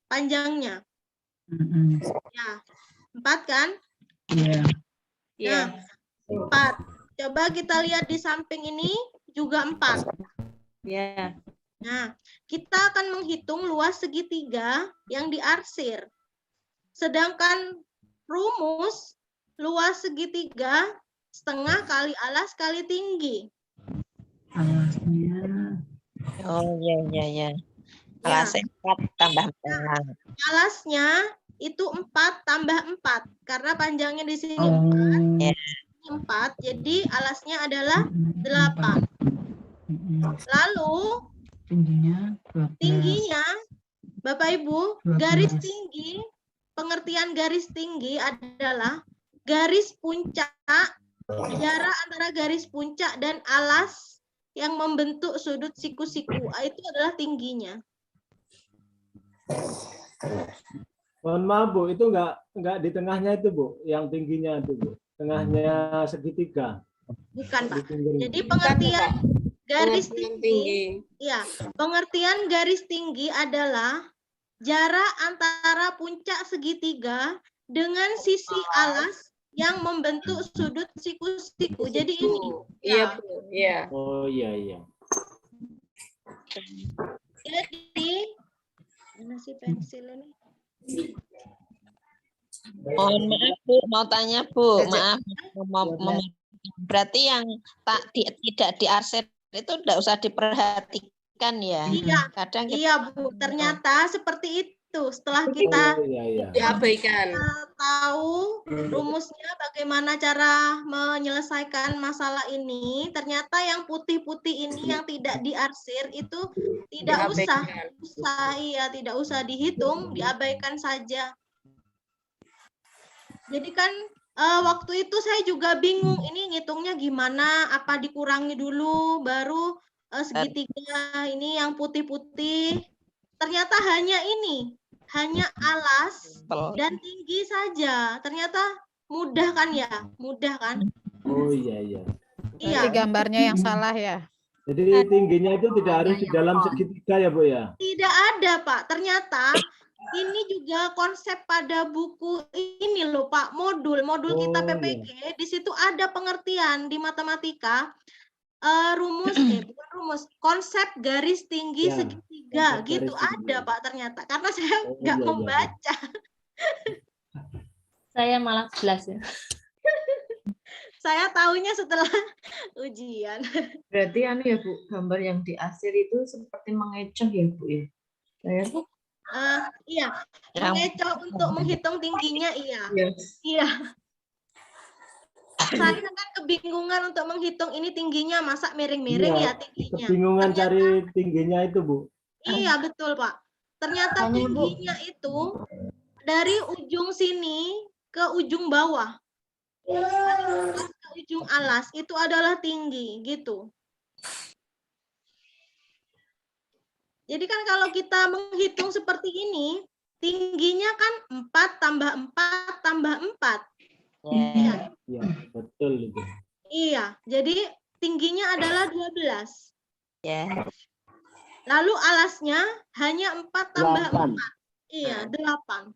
panjangnya. Ya, 4 kan? Iya. Nah, 4. Coba kita lihat di samping ini juga 4. Iya. Nah, kita akan menghitung luas segitiga yang diarsir. Sedangkan rumus luas segitiga setengah kali alas kali tinggi. Oh, iya. Alasnya 4 tambah 4. Alasnya itu 4 tambah 4. Karena panjangnya di sini 4, jadi alasnya adalah 8. Lalu tingginya, Bapak Ibu, garis tinggi, pengertian garis tinggi adalah garis puncak, jarak antara garis puncak dan alas yang membentuk sudut siku-siku. Itu adalah tingginya. Mohon maaf, Bu, itu enggak di tengahnya itu, Bu, yang tingginya itu, Bu. Tengahnya segitiga. Bukan, Pak. Jadi pengertian garis tinggi, ya, pengertian garis tinggi adalah jarak antara puncak segitiga dengan sisi alas yang membentuk sudut siku-siku. Jadi ini. Iya, Bu. Iya. Oh, iya. Jadi, mana sih pensil ini? Mohon maaf, Bu, mau tanya, Bu. Maaf, berarti yang tidak diarsir itu tidak usah diperhatikan ya. Iya. Kadang kita... Iya, Bu. Ternyata seperti itu. Setelah kita diabaikan, tahu rumusnya bagaimana cara menyelesaikan masalah ini, ternyata yang putih-putih ini yang tidak diarsir itu tidak usah dihitung, diabaikan saja. Jadi kan waktu itu saya juga bingung, ini ngitungnya gimana, apa dikurangi dulu baru segitiga ini yang putih-putih. Ternyata hanya alas dan tinggi saja. Ternyata mudah kan ya? Mudah kan? Oh, iya. Iya. Gambarnya yang salah ya. Jadi tingginya itu tidak harus di dalam segitiga ya, Bu ya? Tidak ada, Pak. Ternyata ini juga konsep pada buku ini loh Pak, modul kita PPG, di situ ada pengertian di matematika bukan rumus, konsep garis tinggi segitiga gitu ada Pak ternyata, karena saya nggak membaca. Saya malah 11 ya. Saya tahunya setelah ujian. Berarti anu ya Bu, gambar yang di akhir itu seperti mengecoh ya Bu ya. Saya tuh iya, mengecoh untuk menghitung tingginya, iya. Yes. Iya. Saya kan kebingungan untuk menghitung ini tingginya, masa miring-miring ya tingginya. Kebingungan cari tingginya itu, Bu. Iya, betul, Pak. Ternyata tingginya itu dari ujung sini ke ujung bawah. Ke ujung alas itu adalah tinggi, gitu. Jadi kan kalau kita menghitung seperti ini, tingginya kan 4 tambah 4 tambah 4. Iya, betul itu. Iya, jadi tingginya adalah 12. Lalu alasnya hanya 4 tambah 4. Iya, 8.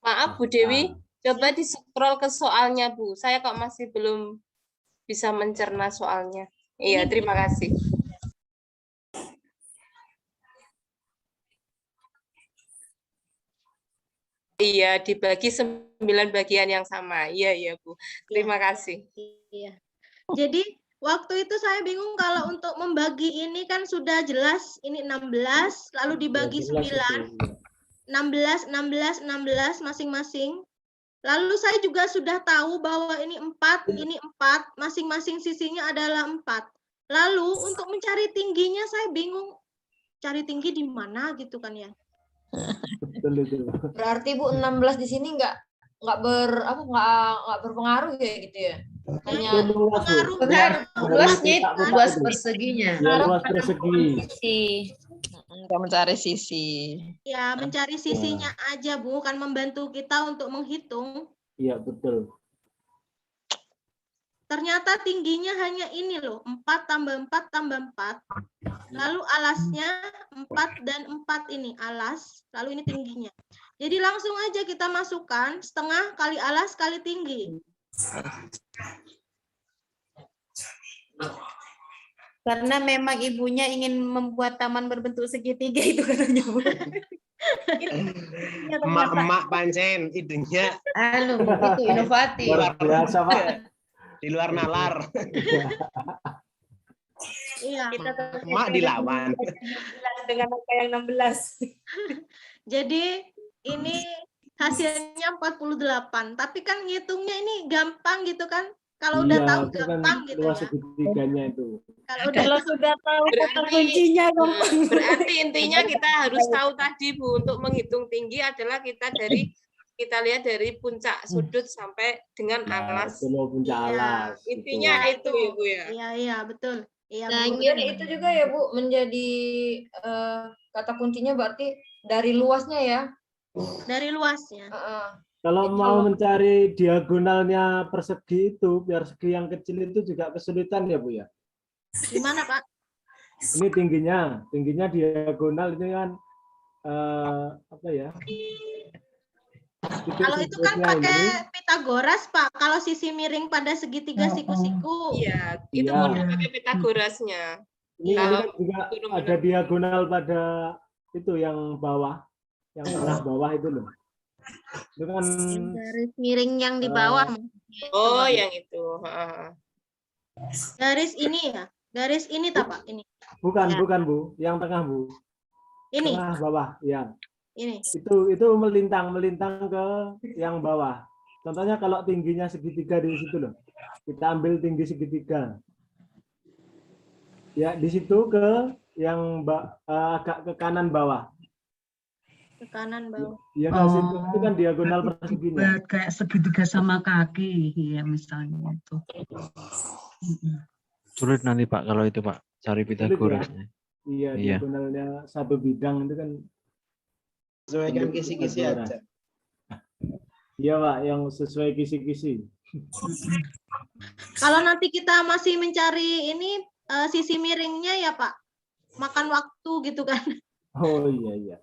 Maaf Bu Dewi, coba di-scroll ke soalnya Bu. Saya kok masih belum bisa mencerna soalnya. Iya, terima kasih. Iya, dibagi 9 bagian yang sama. Iya Bu. Terima kasih. Iya. Jadi waktu itu saya bingung kalau untuk membagi ini kan sudah jelas ini 16 lalu dibagi 9. 16 masing-masing. Lalu saya juga sudah tahu bahwa ini 4, masing-masing sisinya adalah 4. Lalu untuk mencari tingginya saya bingung cari tinggi di mana gitu kan ya. Berarti Bu 16 di sini nggak berpengaruh ya gitu ya? Hanya luas perseginya. Ya, luas persegi. Nggak mencari sisi. Ya, mencari sisinya aja Bu, bukan membantu kita untuk menghitung. Iya, betul. Ternyata tingginya hanya ini loh, 4 tambah 4 tambah 4. Lalu alasnya 4 dan 4 ini alas, lalu ini tingginya. Jadi langsung aja kita masukkan setengah kali alas kali tinggi. Karena memang ibunya ingin membuat taman berbentuk segitiga itu katanya Bu. Emak-emak pancen idenya. Itu inovatif. Luar biasa, Pak. Di luar nalar. Iya. Emak dilawan. Dengan angka yang 16. Jadi ini hasilnya 48. Tapi kan ngitungnya ini gampang gitu kan. Kalau udah tahu gampang gitu luas ya. segitiganya itu. Kalau sudah tahu kata kuncinya gampang. Berarti intinya kita harus tahu tadi Bu, untuk menghitung tinggi adalah kita lihat dari puncak sudut sampai dengan alas. Puncak alas. Intinya itu ya Bu ya. Iya, betul. Iya. Nah, itu juga ya Bu menjadi kata kuncinya berarti dari luasnya ya. Dari luasnya. Kalau mau mencari diagonalnya persegi itu, biar segi yang kecil itu juga kesulitan ya Bu ya. Gimana Pak? Ini tingginya diagonal ini kan apa ya? Kalau itu kan pakai Pitagoras Pak. Kalau sisi miring pada segitiga siku-siku. Iya, itu model pakai Pitagorasnya. Ini kan juga ada diagonal pada itu yang bawah, yang tengah bawah itu loh. Itu kan garis miring yang di bawah. Oh, yang itu. Garis ini ya. Garis ini tak Pak? Ini. Bukan Bu, yang tengah Bu. Ini. Tengah bawah, ya. Ini. Itu melintang ke yang bawah. Contohnya kalau tingginya segitiga di situ loh. Kita ambil tinggi segitiga. Ya, di situ ke yang agak ke kanan bawah. Ke kanan bawah. Ya, itu kan diagonal perseginya. Kayak segitiga sama kaki, ya misalnya itu. Sulit nanti Pak kalau itu Pak, cari Pitagorasnya. Iya, diagonalnya satu bidang itu kan. Sesuaikan kisi-kisi aja. Iya Pak, yang sesuai kisi-kisi. Kalau nanti kita masih mencari ini sisi miringnya ya Pak, makan waktu gitu kan. Oh iya.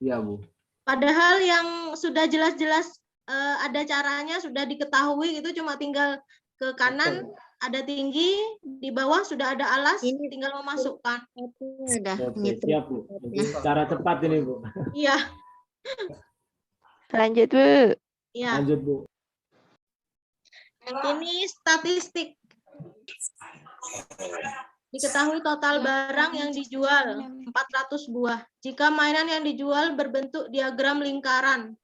Iya, Bu. Padahal yang sudah jelas-jelas ada caranya, sudah diketahui, itu cuma tinggal ke kanan ada tinggi, di bawah sudah ada alas, tinggal memasukkan. Oke, siap, Bu. Ini cara cepat ini, Bu. Iya. Lanjut, Bu. Iya. Lanjut, Bu. Ini statistik. Diketahui total barang yang dijual 400 buah. Jika mainan yang dijual berbentuk diagram lingkaran.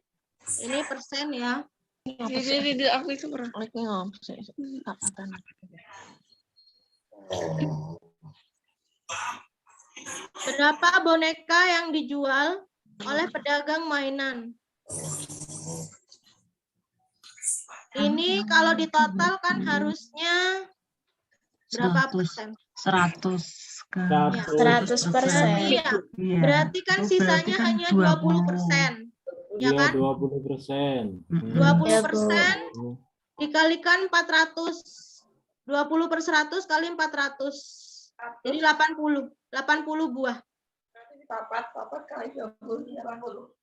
Ini persen ya. Jadi aku itu pernah. Berapa boneka yang dijual oleh pedagang mainan? Ini kalau ditotal kan harusnya berapa persen? 100 kan. 100%. Iya. Berarti kan sisanya hanya 20%. Ya kan? 20%. 20% dikalikan 400. 20 per 100 kali 400. Jadi 80. 80 buah. Papat kali 20, 80.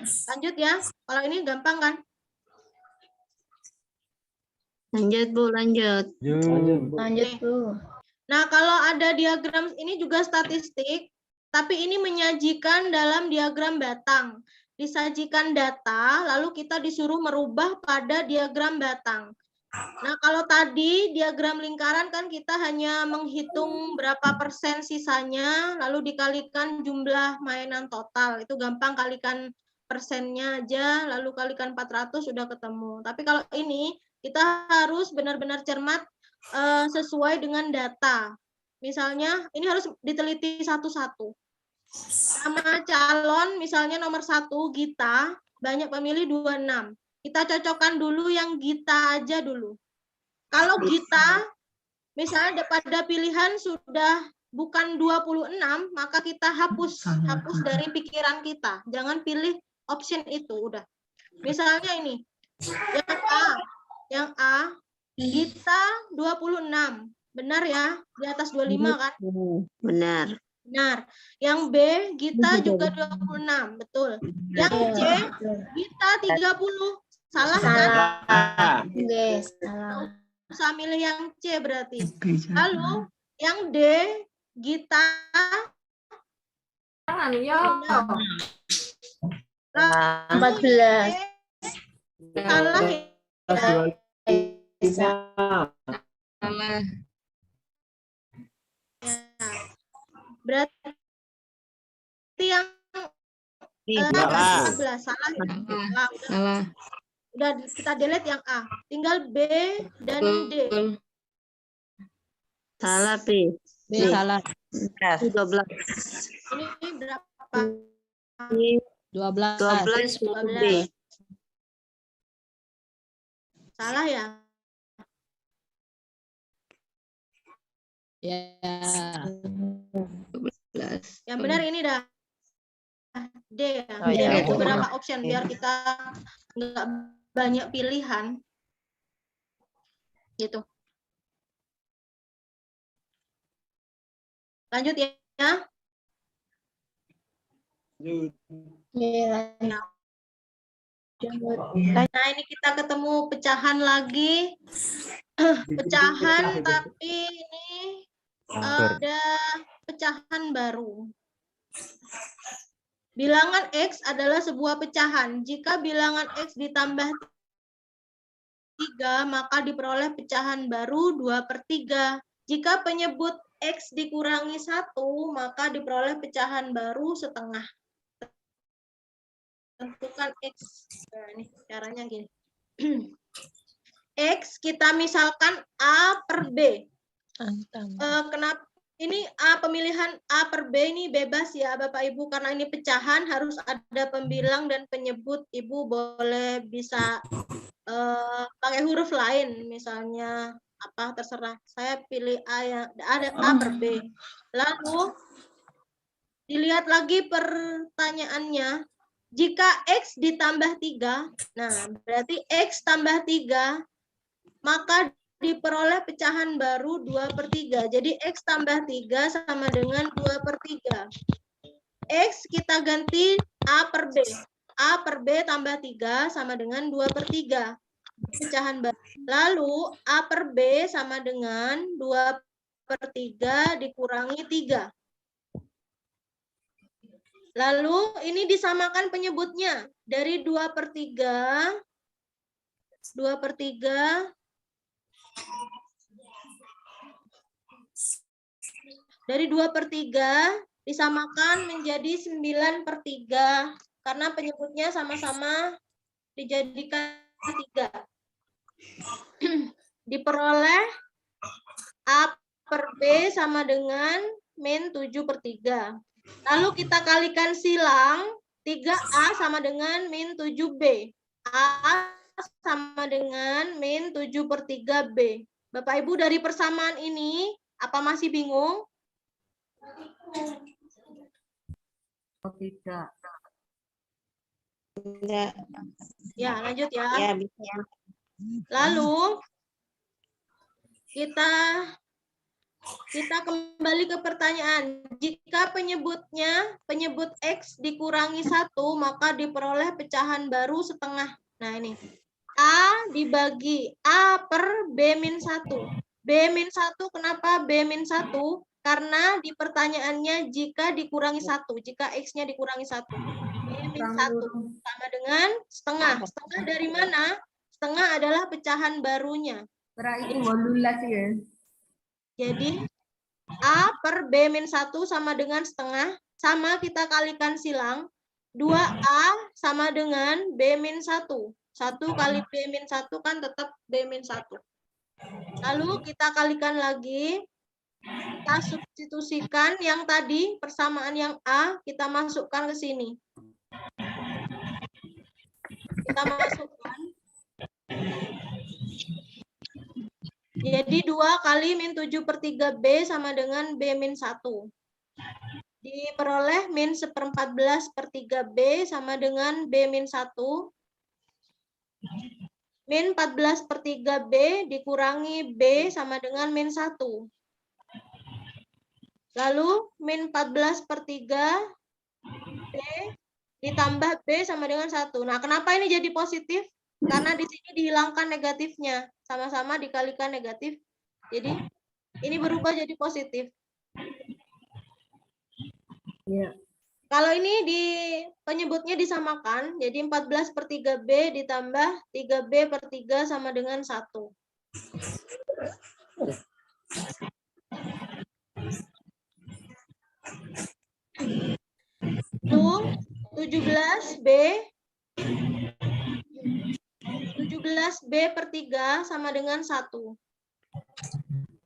Lanjut ya. Kalau ini gampang kan? Lanjut, Bu, lanjut. Lanjut, Bu. Nah, kalau ada diagram ini juga statistik, tapi ini menyajikan dalam diagram batang. Disajikan data, lalu kita disuruh merubah pada diagram batang. Nah, kalau tadi diagram lingkaran kan kita hanya menghitung berapa persen sisanya, lalu dikalikan jumlah mainan total. Itu gampang, kalikan persennya aja, lalu kalikan 400 sudah ketemu. Tapi kalau ini, kita harus benar-benar cermat sesuai dengan data. Misalnya, ini harus diteliti satu-satu. Nama calon, misalnya nomor 1, Gita, banyak pemilih 26. Kita cocokkan dulu yang Gita aja dulu. Kalau Gita, misalnya pada pilihan sudah bukan 26, maka kita hapus dari pikiran kita. Jangan pilih option itu, udah. Misalnya ini, yang A, Gita 26. Benar ya? Di atas 25 kan? Benar. Benar. Yang B, Gita juga 26. Betul. Yang C, Gita 30. Salah kan? Yes, salah. Bisa milih yang C berarti. Lalu yang D, Gita 14. Salah ya. Salah. Berarti yang salah. 14 salah ya. Salah. Udah kita delete yang A. Tinggal B dan D. Salah, B. Salah. 12. Ini berapa? 12 B. Salah ya? Ya. Yang benar ini dah D ya. Oh, ya. Itu beberapa option biar kita nggak banyak pilihan. Gitu. Lanjut ya. Nah, ini kita ketemu pecahan lagi. Pecahan, tapi ini ada pecahan baru. Bilangan X adalah sebuah pecahan. Jika bilangan X ditambah 3, maka diperoleh pecahan baru 2/3. Jika penyebut X dikurangi 1, maka diperoleh pecahan baru setengah. Tentukan X. Nah, ini caranya gini. X kita misalkan A per B. Kenapa? Ini A, pemilihan A per B ini bebas ya Bapak Ibu, karena ini pecahan harus ada pembilang dan penyebut. Ibu boleh bisa pakai huruf lain, misalnya apa terserah. Saya pilih A, yang ada A per B. Lalu dilihat lagi pertanyaannya. Jika X ditambah 3, nah berarti X tambah 3, maka diperoleh pecahan baru 2/3. Jadi X tambah 3 sama dengan 2/3. X kita ganti A per B. A per B tambah 3 sama dengan 2/3. Pecahan baru. Lalu A per B sama dengan 2/3 dikurangi 3. Lalu ini disamakan penyebutnya. Dari 2/3 dari 2/3 disamakan menjadi 9/3 karena penyebutnya sama-sama dijadikan 3. Diperoleh A per B sama dengan min 7/3. Lalu kita kalikan silang 3A sama dengan min 7B. A sama dengan min 7/3B. Bapak Ibu dari persamaan ini, apa masih bingung? Tidak. Enggak. Ya, lanjut ya. Ya, bisa. Lalu kita kembali ke pertanyaan. Jika penyebut X dikurangi 1, maka diperoleh pecahan baru setengah. Nah, ini. A dibagi A per B min 1. B min 1, kenapa B min 1? Karena di pertanyaannya jika dikurangi 1. Jika X-nya dikurangi 1. B min 1 sama dengan setengah. Setengah dari mana? Setengah adalah pecahan barunya. Jadi A per B min 1 sama dengan setengah. Sama kita kalikan silang. 2A sama dengan B min 1. 1 kali B min 1 kan tetap B min 1. Lalu kita kalikan lagi. Kita substitusikan yang tadi, persamaan yang A, kita masukkan ke sini. Kita masukkan. Jadi 2 kali min 7/3B sama dengan B min 1. Diperoleh min 1/14/3B sama dengan B min 1. Min 14/3B dikurangi B sama dengan min 1. Lalu min 14/3B ditambah B sama dengan 1. Nah, kenapa ini jadi positif? Karena di sini dihilangkan negatifnya. Sama-sama dikalikan negatif. Jadi ini berubah jadi positif. Ya. Kalau ini penyebutnya disamakan, jadi 14/3B ditambah 3B/3 sama dengan 1. Itu 17B/3 sama dengan 1.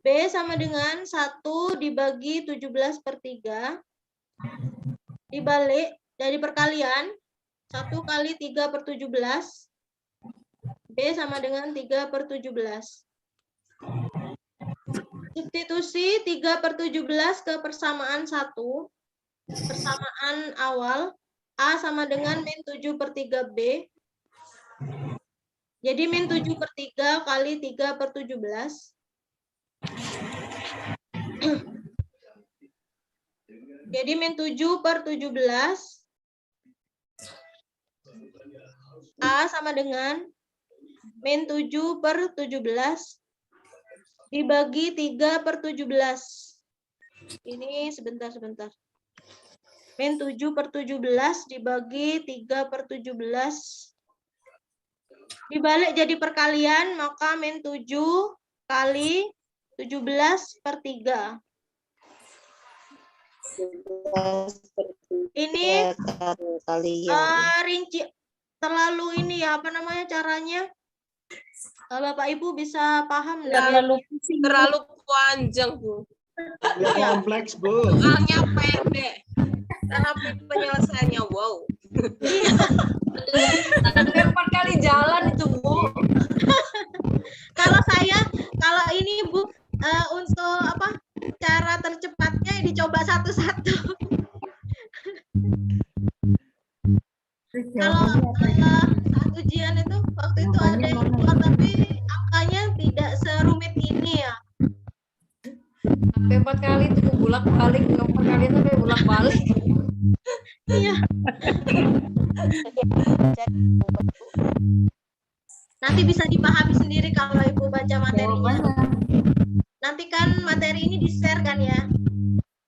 B sama dengan 1 dibagi 17/3. Dibalik dari perkalian 1 kali 3/17. B sama dengan 3/17. Substitusi 3/17 ke persamaan 1. Persamaan awal. A sama dengan min 7/3B. Jadi min 7/3 kali 3/17. Jadi min 7/17. A sama dengan min 7/17 dibagi 3/17. Ini sebentar. Min 7/17 dibagi 3/17. Dibalik jadi perkalian, maka min 7 kali 17/3. Ini rinci terlalu ini ya, apa namanya caranya? Bapak Ibu bisa paham nggak? Terlalu panjang, Bu. Kompleks, Bu. Soalnya pendek. Tapi penyelesaiannya wow. Sampai 4 kali jalan itu, Bu. Kalau ini Bu, untuk apa? Cara tercepatnya dicoba satu-satu. Kalau saat ujian itu waktu itu ada yang keluar tapi angkanya tidak serumit Sampai 4 kali tuh bolak-balik, 4 kali sampai bolak-balik. Iya. Nanti bisa dipahami sendiri kalau Ibu baca materinya. Nanti kan materi ini di-share kan ya?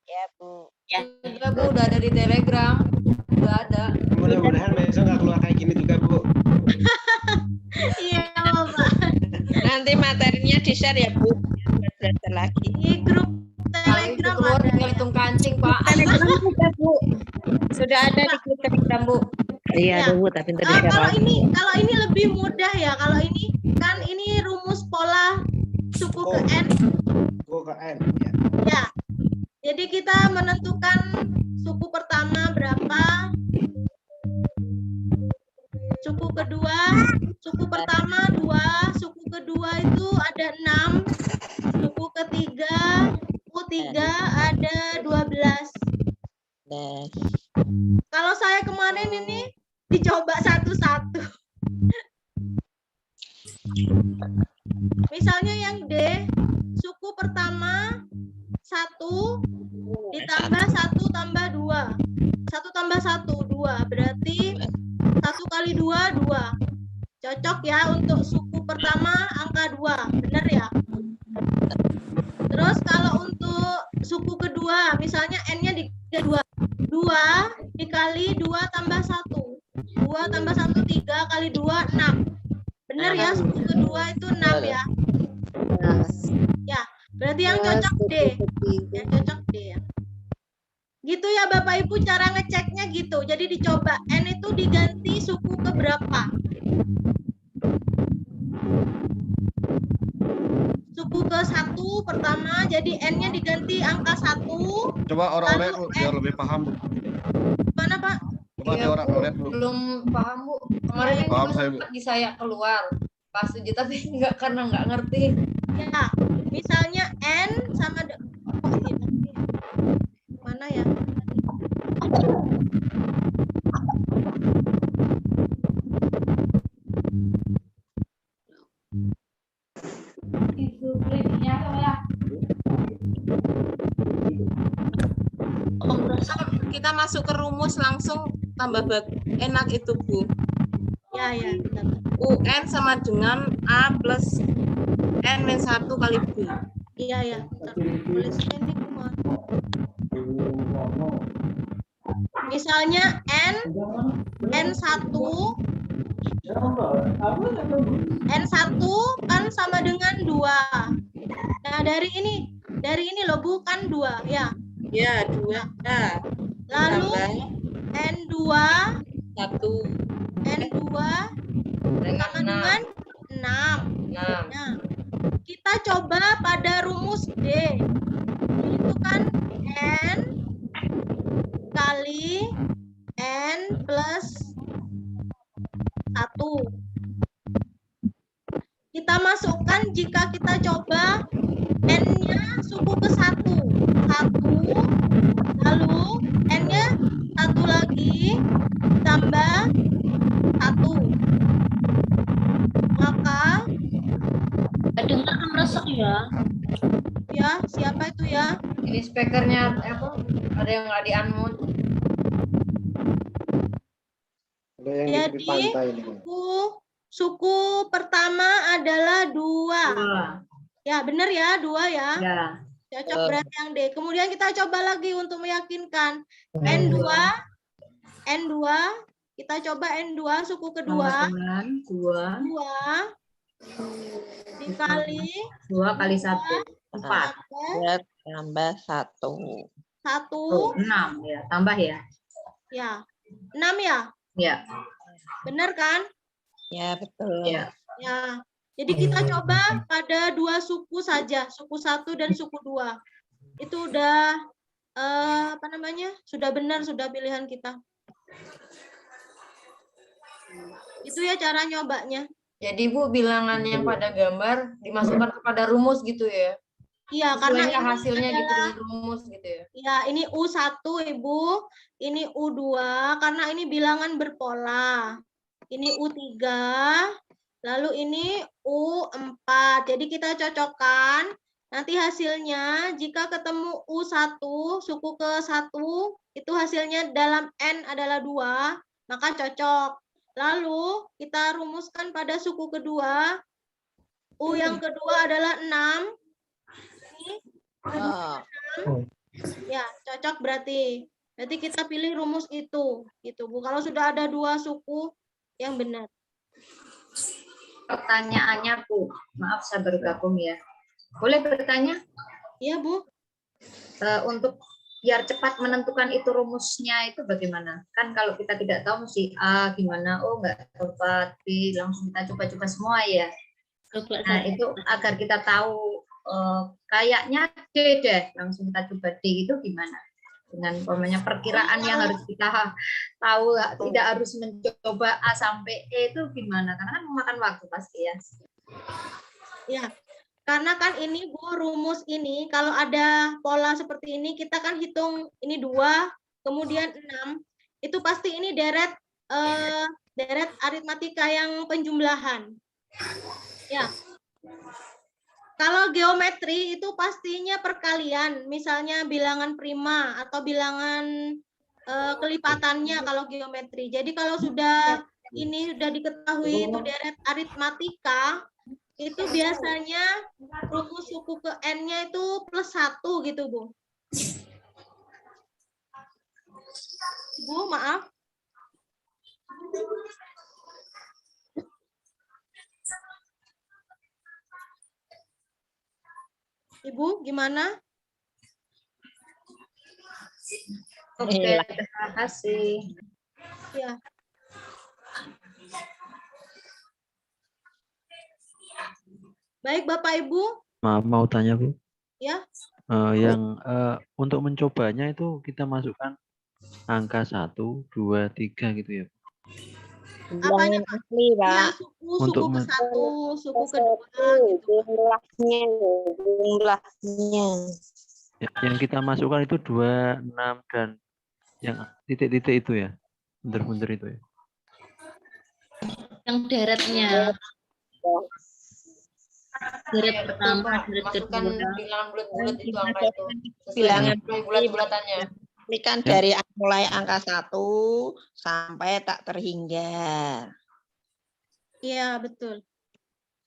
Ya, Bu. Ya, Bu, udah ada di Telegram. Udah ada. Mudah-mudahan besok nggak keluar kayak gini juga, Bu. Iya, Bapak. Nanti materinya di-share ya, Bu. Belajar lagi. Di grup Telegram keluar ada. tinggal hitung kancing, Pak. Telegram juga, Bu. Sudah ada di grup Telegram, Bu. Iya, ada Bu, tapi ntar di-share Kalau lagi. ini lebih mudah ya. Kalau ini kan ini rumus pola suku ke N. Suku ke N. Ya. Jadi kita menentukan suku pertama berapa, suku kedua, suku pertama 2, suku kedua itu ada 6, suku ketiga, suku 3 ada 12. Kalau saya kemarin ini dicoba satu-satu. Misalnya yang D, suku pertama 1 ditambah 1 tambah 2. 1 tambah 1, 2. Berarti 1 kali 2, 2. Cocok ya untuk suku pertama angka 2. Benar ya? Terus kalau untuk suku kedua, misalnya N-nya dikali 2. 2 dikali 2 tambah 1. 2 tambah 1, 3 kali 2, 6. Benar ya? Suku kedua itu 6 ya? Ya. Berarti yang cocok D. Yang cocok D ya. Gitu ya Bapak Ibu, cara ngeceknya gitu. Jadi dicoba N itu diganti suku ke berapa? Suku ke 1 pertama, jadi N-nya diganti angka 1. Coba orang-orang biar lebih paham. Mana Pak? Coba dia orang-orang dulu. Belum paham, Bu. Kemarin Paham itu saya, Bu. sempat di saya keluar. Pas uji tapi enggak, karena enggak ngerti. Ya, misalnya N sama mana ya? Kita masuk ke rumus langsung tambah enak itu, Bu. Ya, ya. UN sama dengan A plus N min 1 kali B. Iya, ya. Tulisnya ini kemana? Misalnya N1 kan sama dengan 2. Nah, dari ini loh, bukan 2 ya. Ya, 2. Nah, lalu N2 1. N2 sama dengan 6. Nah, kita coba pada rumus D. Itu kan N kali N plus 1. Kita masukkan jika kita coba N-nya suku ke 1. 1, lalu N-nya 1 lagi, tambah 1. Maka dengar meresek ya. Ya, siapa itu ya? Ini speakernya apa? Ada yang nggak di-unmute. Jadi suku pertama adalah 2. Ya, benar ya, 2 ya. Ya. Cocok berarti yang D. Kemudian kita coba lagi untuk meyakinkan. N2 kita coba N2 suku kedua. 2 dikali 2 kali 1. 4. Tambah 1. 1. 6 ya. Tambah ya. Ya. 6 ya? Ya. Benar kan? Ya, betul. Ya. Ya. Jadi kita coba pada 2 suku saja, suku 1 dan suku 2. Itu udah apa namanya? Sudah benar, sudah pilihan kita. Itu ya cara nyobanya. Jadi Bu, bilangan yang pada gambar dimasukkan kepada rumus gitu ya? Iya, karena ini hasilnya gitu adalah, di rumus gitu ya? Ya, ini U1 Ibu, ini U2 karena ini bilangan berpola. Ini U3, lalu ini U4. Jadi kita cocokkan Nanti hasilnya jika ketemu U1, suku ke-1, itu hasilnya dalam N adalah 2, maka cocok. Lalu kita rumuskan pada suku kedua, U yang kedua adalah 6. Ini kedua 6. Ya, cocok berarti. Berarti kita pilih rumus itu, gitu Bu. Kalau sudah ada 2 suku yang benar. Pertanyaannya Bu, maaf saya baru gabung ya. Boleh bertanya? Iya Bu. Untuk biar cepat menentukan itu rumusnya itu bagaimana? Kan kalau kita tidak tahu mesti A gimana, oh nggak tepat, B langsung kita coba-coba semua ya. Nah itu agar kita tahu kayaknya D deh, langsung kita coba D itu gimana? Dengan umpamanya perkiraan yang harus kita tahu, tidak harus mencoba A sampai E itu gimana? Karena kan memakan waktu pasti ya. Ya, karena kan ini Bu, rumus ini kalau ada pola seperti ini kita kan hitung ini 2, kemudian 6. Itu pasti ini deret aritmatika yang penjumlahan. Ya. Kalau geometri itu pastinya perkalian, misalnya bilangan prima atau bilangan kelipatannya kalau geometri. Jadi kalau sudah ini sudah diketahui itu deret aritmatika, itu biasanya rumus suku ke N-nya itu +1 gitu, Bu. Bu, maaf. Ibu, gimana? Oke, terima kasih. Ya. Baik, Bapak Ibu. Maaf, mau tanya Bu. Ya. Untuk mencobanya itu kita masukkan angka 1, 2, 3 gitu ya. Apanya Pak? Ya, suku ke-1, suku kedua gitu. Jumlahnya. Yang kita masukkan itu 2, 6 dan yang titik-titik itu ya. Bener-bener itu ya. Yang deretnya. Deret pertama, deret kedua. Bilangan bulat-bulat itu angka itu. Bilangan bulat-bulatannya. Ini kan dari mulai angka 1 sampai tak terhingga. Iya, betul.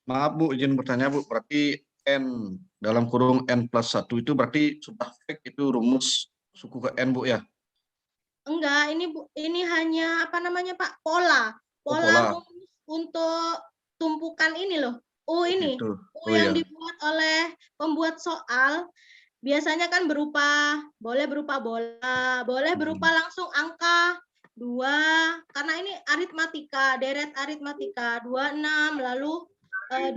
Maaf Bu, izin bertanya Bu, berarti N dalam kurung N plus 1 itu berarti sudah fix itu rumus suku ke N Bu ya? Enggak, ini Bu, ini hanya apa namanya Pak? Pola. Pola rumus untuk tumpukan ini loh. Ini. Gitu. Yang dibuat oleh pembuat soal. Biasanya kan boleh berupa bola, boleh berupa langsung angka 2, karena ini aritmatika, deret aritmatika, 26, lalu 12.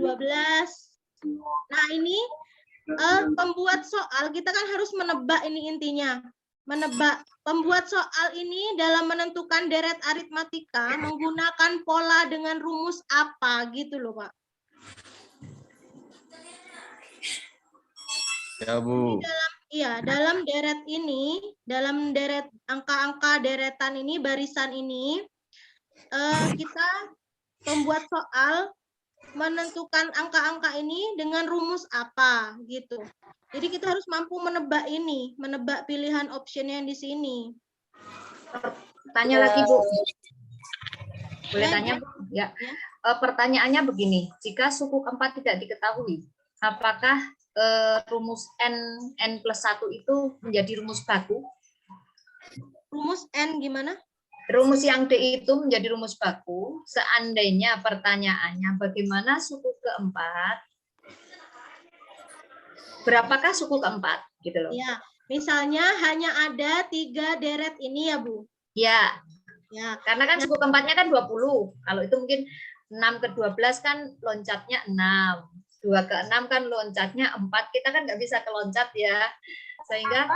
Nah ini pembuat soal, kita kan harus menebak ini intinya. Menebak. Pembuat soal ini dalam menentukan deret aritmatika menggunakan pola dengan rumus apa gitu loh Pak. Ya Bu. Dalam deret ini, dalam deret angka-angka deretan ini, barisan ini, kita pembuat soal menentukan angka-angka ini dengan rumus apa gitu. Jadi kita harus mampu menebak ini, menebak pilihan option yang di sini. Tanya lagi Bu. Boleh tanya Bu? Ya. Pertanyaannya begini, jika suku keempat tidak diketahui, apakah rumus N plus 1 itu menjadi rumus baku? Rumus N gimana? Rumus yang D itu menjadi rumus baku seandainya pertanyaannya bagaimana suku keempat, berapakah suku keempat gitu loh. Ya, misalnya hanya ada 3 deret ini ya Bu. Ya. Ya, karena kan suku keempatnya kan 20. Kalau itu mungkin 6 ke 12 kan loncatnya 6. 2 ke 6 kan loncatnya 4, kita kan nggak bisa keloncat ya, sehingga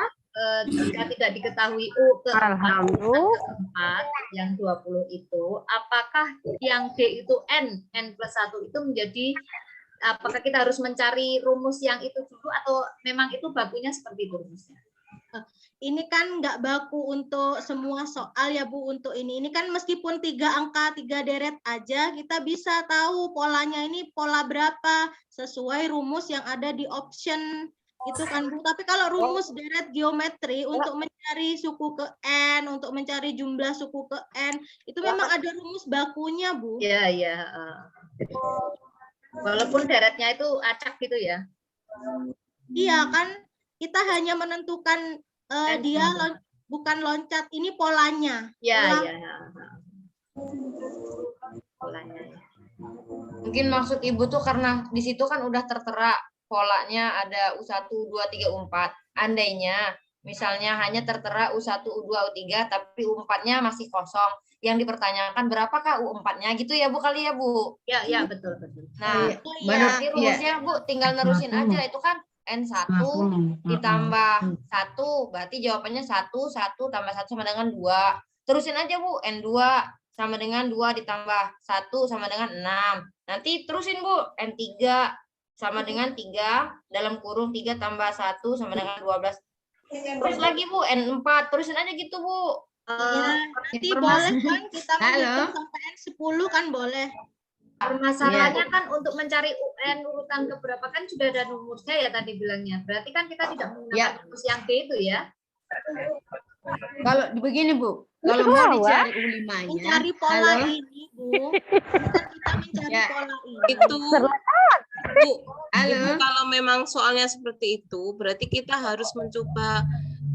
jika tidak diketahui U keempat yang 20 itu, apakah yang D itu N plus 1 itu menjadi, apakah kita harus mencari rumus yang itu dulu atau memang itu bakunya seperti itu rumusnya? ini kan nggak baku untuk semua soal ya Bu untuk ini. Ini kan meskipun 3 angka, 3 deret aja, kita bisa tahu polanya ini pola berapa sesuai rumus yang ada di option itu kan Bu. Tapi kalau rumus deret geometri untuk mencari suku ke N, untuk mencari jumlah suku ke N, itu memang ada rumus bakunya Bu. Iya, iya. Walaupun deretnya itu acak gitu ya. Iya kan, kita hanya menentukan dia bukan loncat, ini polanya. Iya, iya. Polanya. Mungkin maksud Ibu tuh karena di situ kan udah tertera polanya ada U1, U2, U3, U4. Andainya misalnya hanya tertera U1, U2, U3 tapi U4-nya masih kosong. Yang dipertanyakan berapakah U4-nya gitu ya Bu kali ya Bu? Ya, ya betul. Nah, berarti rumusnya Bu tinggal nerusin aja itu kan N1 ditambah 1, berarti jawabannya 1 tambah 1 sama dengan 2. Terusin aja Bu, N2 sama dengan 2 ditambah 1 sama dengan 6. Nanti terusin Bu, N3 sama dengan 3 dalam kurung 3 tambah 1 sama dengan 12. Terus lagi Bu, N4, terusin aja gitu Bu. Nanti boleh kan kita menghitung sampai N10 kan boleh. Permasalahannya kan untuk mencari UN urutan keberapa kan sudah ada rumusnya ya tadi bilangnya. Berarti kan kita tidak menggunakan rumus yang B itu ya. Kalau begini Bu, kalau mau dicari U5-nya, mencari pola ini Bu, kita mencari pola ini. Itu Bu, halo. Ibu, kalau memang soalnya seperti itu, berarti kita harus mencoba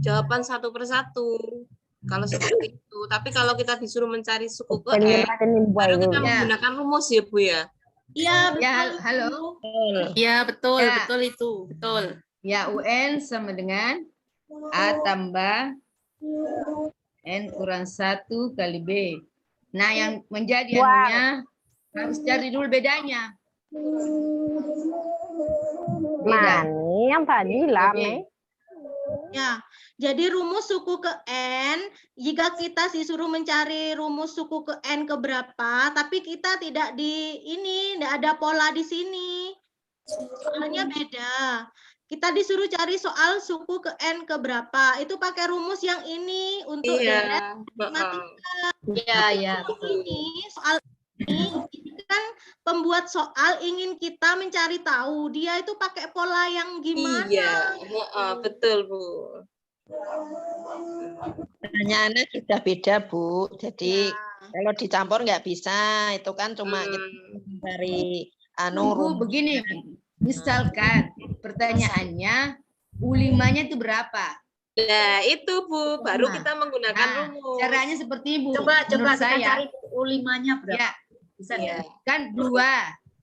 jawaban satu persatu. Kalau seperti itu, tapi kalau kita disuruh mencari suku ke N, baru kita menggunakan rumus ya Bu ya. Iya, ya, halo. Iya, betul, Ya. betul itu, betul. Ya, UN sama dengan A tambah N kurang 1 kali B. Nah, yang menjadi anunya harus cari dulu bedanya. Beda. Yang tadi lame. Ya, jadi rumus suku ke N, jika kita disuruh mencari rumus suku ke N ke berapa, tapi kita tidak tidak ada pola di sini. Soalnya beda. Kita disuruh cari soal suku ke N ke berapa, itu pakai rumus yang ini untuk deret matematika. Iya. Ini soal ini kan pembuat soal ingin kita mencari tahu dia itu pakai pola yang gimana. Iya, betul Bu. Pertanyaannya sudah beda Bu. Jadi kalau dicampur nggak bisa. Itu kan cuma kita mencari Bu, begini, misalkan pertanyaannya U5-nya itu berapa? Nah, itu Bu, baru kita menggunakan rumus. Caranya seperti Ibu. Coba Menurut kita saya, cari U5-nya berapa? Ya, Bisa ya. kan 2,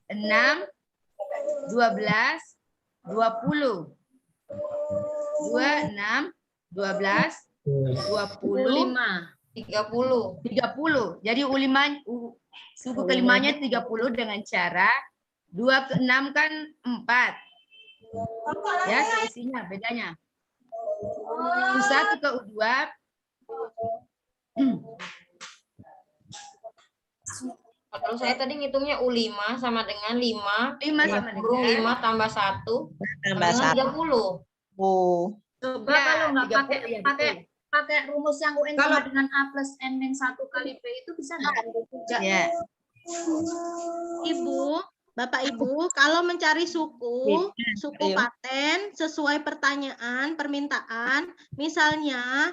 6, 12, 20. 2, 6, 12, 20, 30. Jadi suku kelimanya 30 dengan cara 2 ke 6 kan 4. Ya, seisinya bedanya. U1 ke U2 Kalau saya tadi ngitungnya U5 sama dengan 5 sama kurung dengan 5 tambah 1 tambah 30. Oh. Coba Ya, kalau nggak 30, pakai rumus yang UN Kalau- sama dengan A plus N min 1 kali B itu bisa nggak? Ya. Ibu, Bapak Ibu, kalau mencari suku Ayo. paten sesuai pertanyaan, permintaan, misalnya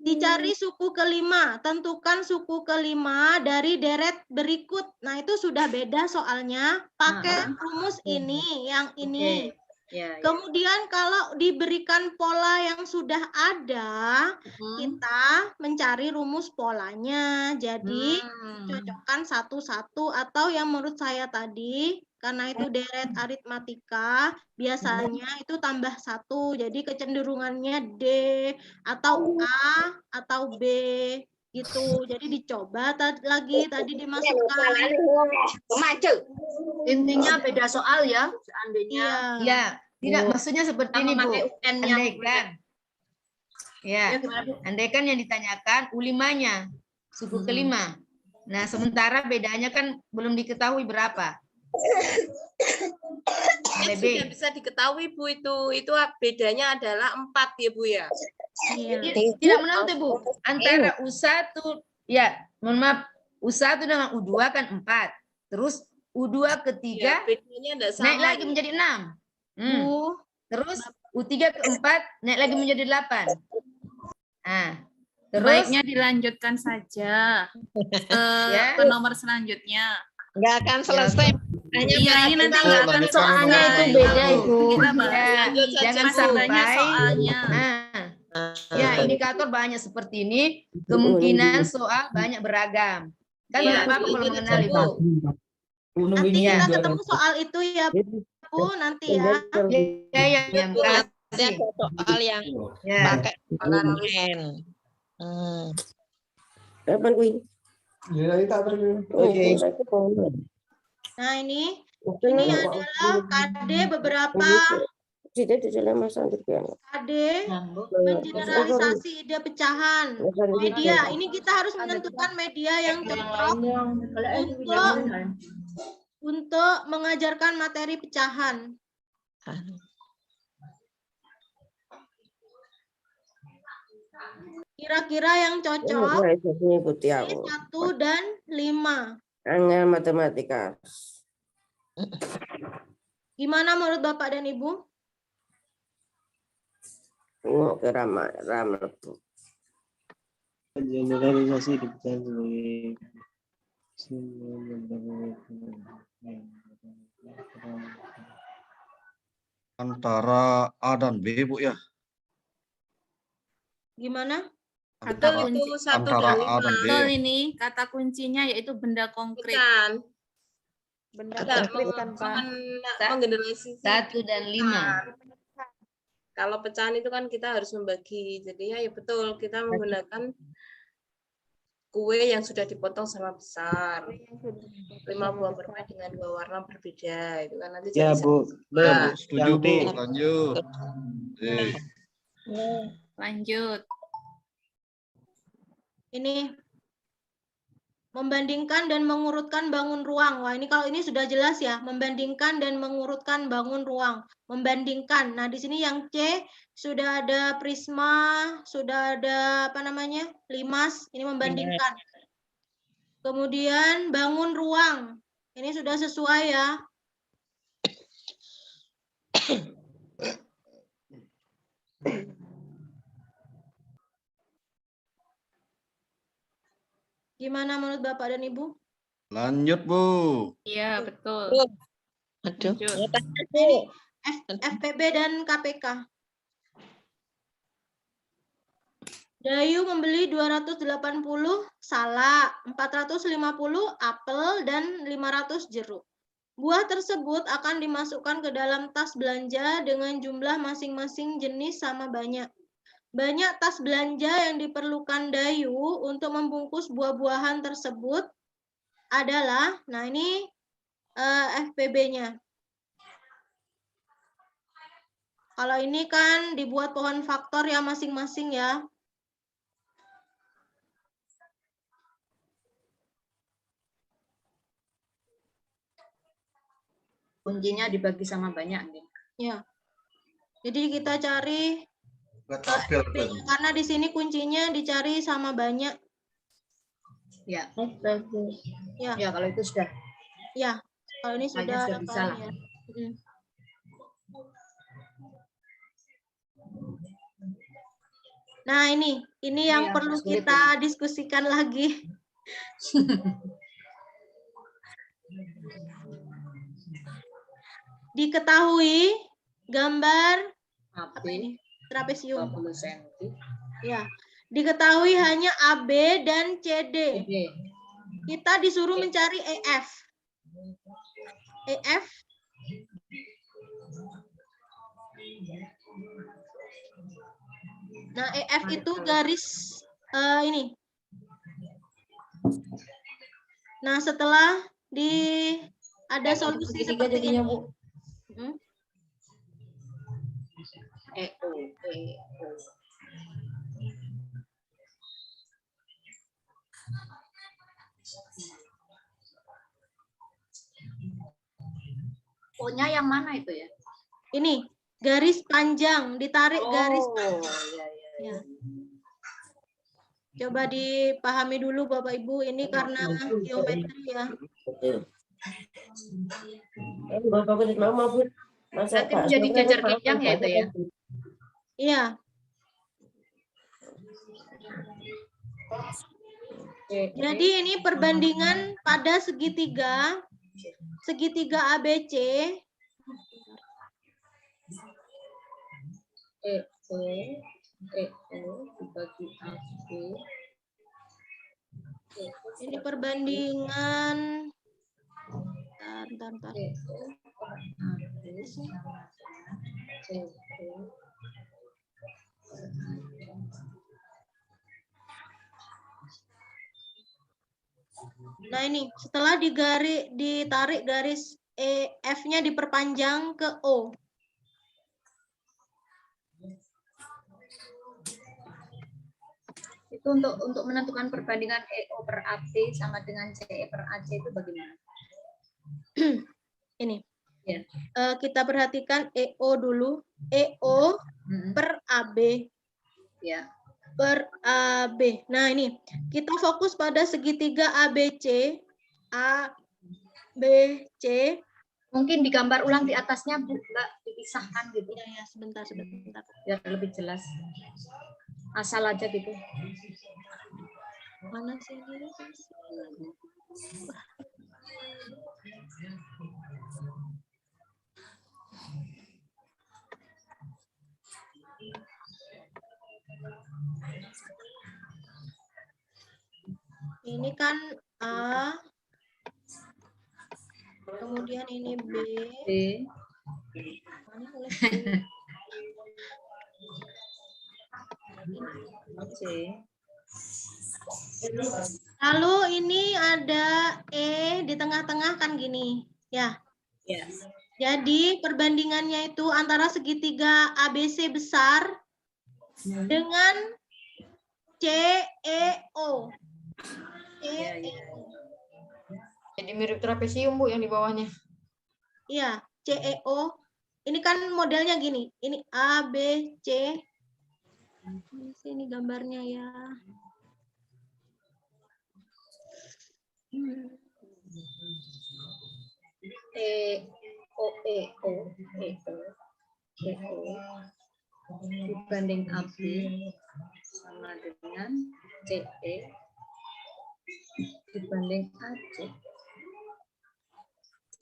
dicari suku kelima, tentukan suku kelima dari deret berikut. Nah, itu sudah beda soalnya, pakai rumus ini, yang ini. Ya, Kemudian kalau diberikan pola yang sudah ada, kita mencari rumus polanya. Jadi cocokkan satu-satu atau yang menurut saya tadi, karena itu deret aritmatika, biasanya itu tambah 1. Jadi kecenderungannya D atau A atau B gitu. Jadi dicoba lagi tadi dimasukkan. Intinya beda soal ya, seandainya. Ya, tidak maksudnya seperti ini Bu. memakai UN yang Andaikan. Ya, andaikan yang ditanyakan U5-nya, suku kelima. Nah, sementara bedanya kan belum diketahui berapa. N sudah bisa diketahui Bu, itu bedanya adalah 4 ya Bu ya. Jadi tidak menentu Bu. Antara U1 ya, mohon maaf, U1 dengan U2 kan 4. Terus U2 ketiga bedanya enggak sama. naik lagi menjadi 6. Terus U3 keempat naik lagi menjadi 8. Nah, terus Baiknya dilanjutkan saja ke nomor selanjutnya. Nggak akan selesai. Hanya Iya, ini nanti nggak akan soalnya itu beda itu. Kita bahas. Jangan Masih banyak sampai soalnya. Ya, indikator banyak seperti ini, kemungkinan soal banyak beragam. Kan nggak apa-apa kalau mengenal Ibu. Nanti Ya. kita ketemu soal itu ya Bu, nanti ya. Ya. Ada soal yang pakai N. Nah, ini adalah KD beberapa KD mengeneralisasi ide pecahan. Media, ini kita harus menentukan media yang cocok untuk mengajarkan materi pecahan. Kira-kira yang cocok mengikuti aku. 1 dan 5. Hanya matematika. Gimana menurut Bapak dan Ibu? Tengok ke ramah. Generalisasi dipecahin Antara A dan B, Bu ya. Gimana? Kata Betul, itu 1 Antara dan A dan 5. B. Betul ini kata kuncinya yaitu benda konkret. Bukan. Benda Enggak, konkret kan Pak. menggeneralisasi 1 dan 5. Kalau pecahan itu kan kita harus membagi. Jadinya ya betul, kita menggunakan kue yang sudah dipotong sama besar. 5 buah permen dengan 2 warna berbeda. Itu kan nanti Ya, jadi Bu. Ya, Bu, setuju, Yang Bu. D. Lanjut. Lanjut. Ini membandingkan dan mengurutkan bangun ruang. Wah, ini kalau ini sudah jelas ya, membandingkan dan mengurutkan bangun ruang. Membandingkan. Nah, di sini yang C sudah ada prisma, sudah ada apa namanya? Limas, ini membandingkan. Kemudian bangun ruang. Ini sudah sesuai ya. Gimana menurut Bapak dan Ibu? Lanjut, Bu. Iya, betul. Aduh. Ini FPB dan KPK. Dayu membeli 280 salak, 450 apel, dan 500 jeruk. Buah tersebut akan dimasukkan ke dalam tas belanja dengan jumlah masing-masing jenis sama banyak. Banyak tas belanja yang diperlukan Dayu untuk membungkus buah-buahan tersebut adalah, nah ini FPB-nya. Kalau ini kan dibuat pohon faktor ya masing-masing ya. Kuncinya dibagi sama banyak. Ya. Jadi kita cari FPB-nya, karena di sini kuncinya dicari sama banyak. Ya. Ya. Kalau itu sudah. Ya, kalau ini Banyak sudah sudah bisa lah. ya. Nah, ini yang Iya, perlu sulit kita diskusikan lagi. Diketahui gambar apa ini? Trapesium. 20 cm. Ya. Diketahui hanya AB dan CD. Kita disuruh mencari EF. EF Nah, EF itu garis ini. Nah, setelah ada solusi seperti ini. EO-nya yang mana itu ya? Ini garis panjang, ditarik garis panjang. Ya. Coba dipahami dulu Bapak Ibu, ini karena geometri ya. Nanti menjadi jajar kijang ya itu ya? Iya. Jadi ini perbandingan pada segitiga ABC. Dibagi AB. Ini perbandingan. Bentar. Nah ini setelah ditarik garis F-nya diperpanjang ke O. Itu untuk menentukan perbandingan EO per AB sama dengan CE per AC itu bagaimana? Ini. Ya. Kita perhatikan EO dulu. EO per AB. Ya. Per AB. Nah, ini kita fokus pada segitiga ABC. ABC. Mungkin digambar ulang di atasnya, Bu, Mbak, dipisahkan gitu. Ya, sebentar. Biar lebih jelas. Asal aja gitu. Mana sih ini? Ini kan A, kemudian ini B. Mana boleh C. Lalu ini ada E di tengah-tengah kan gini, ya. Ya. Jadi perbandingannya itu antara segitiga ABC besar dengan CEO. Jadi mirip trapesium, Bu, yang di bawahnya. Iya, CEO. Ini kan modelnya gini. Ini A, B, C. Ini gambarnya ya. Dibanding AB sama dengan CE dibanding AC.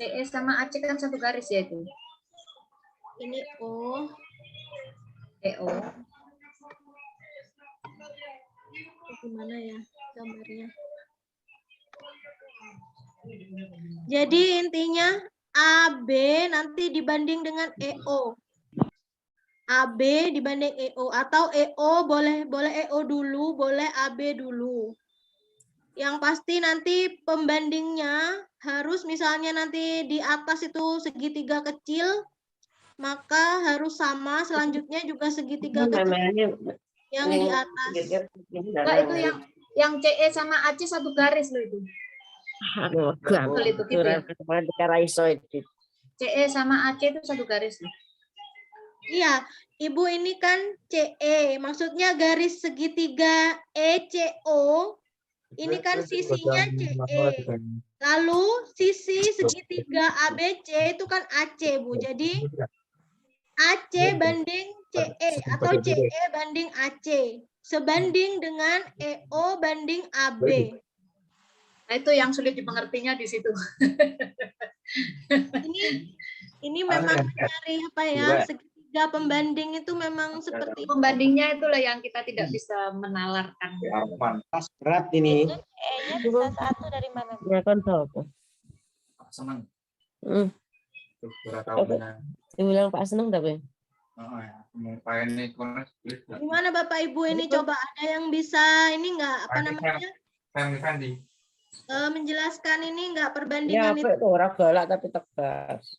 CE sama AC kan satu garis ya itu. Ini O. EO. Gimana ya gambarnya? Jadi intinya AB nanti dibanding dengan EO. AB dibanding EO atau EO boleh EO dulu, boleh AB dulu. Yang pasti nanti pembandingnya harus misalnya nanti di atas itu segitiga kecil, maka harus sama, selanjutnya juga segitiga kecil yang di atas. Nah, itu yang CE sama AC satu garis loh itu. Betul itu gitu ya. CE sama AC itu satu garis loh. Iya, Ibu ini kan CE, maksudnya garis segitiga ECO. Ini kan sisinya CE. Lalu sisi segitiga ABC itu kan AC, Bu. Jadi AC banding CE atau CE banding AC. Sebanding dengan EO banding AB. Nah, itu yang sulit dimengertinya di situ. Ini memang mencari apa ya? Segitiga pembanding itu memang seperti pembandingnya itulah yang kita tidak bisa menalarkan. Pas berat ini. E-nya bisa satu dari mana? Ya kan tahu. Senang. Dibilang Pak seneng tapi. Gimana Bapak Ibu ini coba ada yang bisa ini enggak apa namanya? Menjelaskan ini enggak perbandingan itu? Ya, itu orang galak tapi tegas.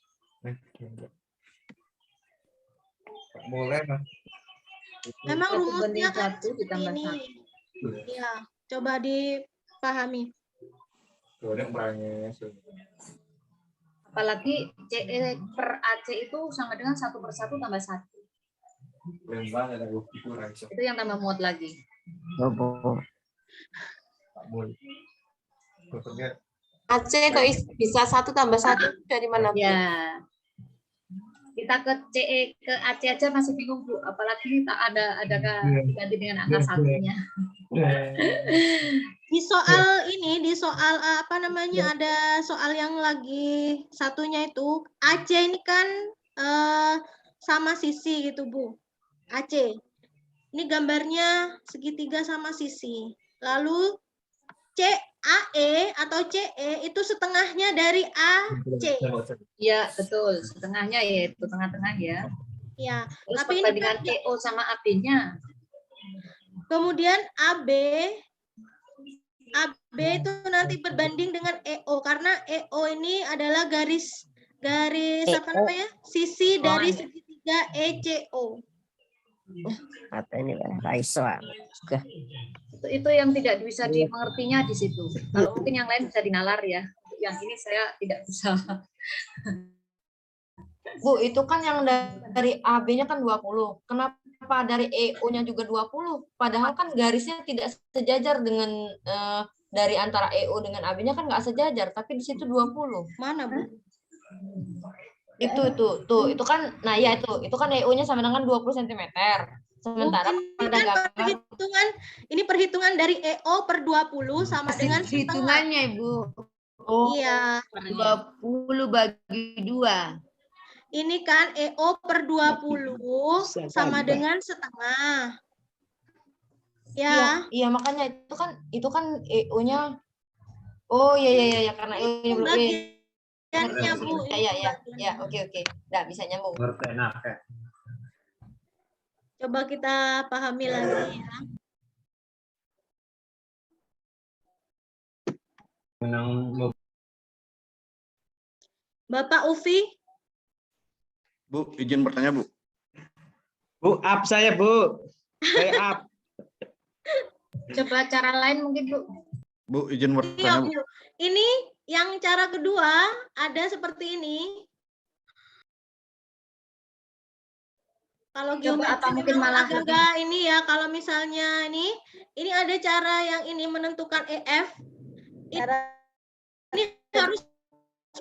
Boleh, Mas. Memang rumusnya kan ini. Ya, coba dipahami. Apalagi CE per AC itu sama dengan 1/1 tambah 1. Itu yang tambah muat lagi. AC kok bisa 1 tambah 1 dari mana, Bu? Ya. Kita ke CE ke AC aja masih bingung, Bu. Apalagi tak ada diganti dengan angka satunya. Di soal ini, di soal apa namanya, ada soal yang lagi satunya itu AC ini kan sama sisi gitu, Bu. AC. Ini gambarnya segitiga sama sisi. Lalu CAE atau CE itu setengahnya dari AC. Iya, betul. Setengahnya ya, itu tengah-tengah ya. Ya, Terus tapi ini perbandingan kan CO sama AB-nya. kemudian AB itu nanti berbanding dengan EO karena EO ini adalah garis apa namanya? Sisi dari segitiga ECO. Kata ini Raiso. Itu yang tidak bisa dimengertinya di situ. Kalau mungkin yang lain bisa dinalar ya. Yang ini saya tidak bisa. Bu, itu kan yang dari AB-nya kan 20. Kenapa dari EO-nya juga 20? Padahal kan garisnya tidak sejajar dengan dari antara EO dengan AB-nya kan nggak sejajar, tapi di situ 20. Mana, Bu? Itu kan, nah ya itu kan EO-nya sama dengan 20 cm. Sementara pada gambar ini perhitungan dari EO per 20 sama dengan hitungannya, Ibu. Oh, iya. 20 bagi 2. Ini kan EO per 20 sama dengan setengah. Ya. Iya, makanya itu kan EO-nya. Oh iya karena EO-nya belum. Bagiannya, Bu. Ya, oke. Nggak bisa nyambung. Coba kita pahami lagi ya. Bapak Ufi. Bu, izin bertanya, Bu. Bu, up saya, Bu. Saya up. Coba cara lain mungkin, Bu. Bu, izin bertanya, Iya, Bu. Bu. Ini yang cara kedua ada seperti ini. Kalau geometri mungkin malah agak ini ya, kalau misalnya ini ada cara yang ini menentukan EF. Ini harus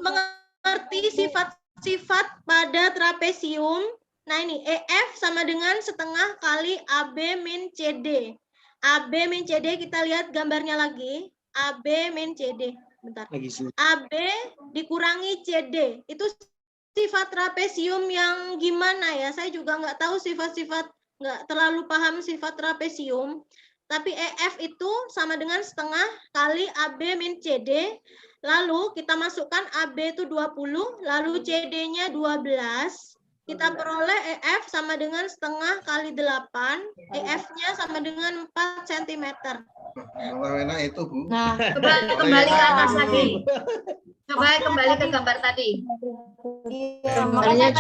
mengerti sifat-sifat pada trapesium. Nah ini EF sama dengan setengah kali AB min CD. AB min CD kita lihat gambarnya lagi. AB min CD. Bentar. AB dikurangi CD. Itu sifat trapesium yang gimana ya? Saya juga nggak tahu sifat-sifat, nggak terlalu paham sifat trapesium. Tapi EF itu sama dengan setengah kali AB min CD. Lalu kita masukkan AB itu 20, lalu CD-nya 12. Kita peroleh EF sama dengan setengah kali 8. EF-nya sama dengan 4 cm. Enak itu, Bu. Nah, coba kembali ke atas lagi. Coba kembali ke gambar tadi. Iya, makanya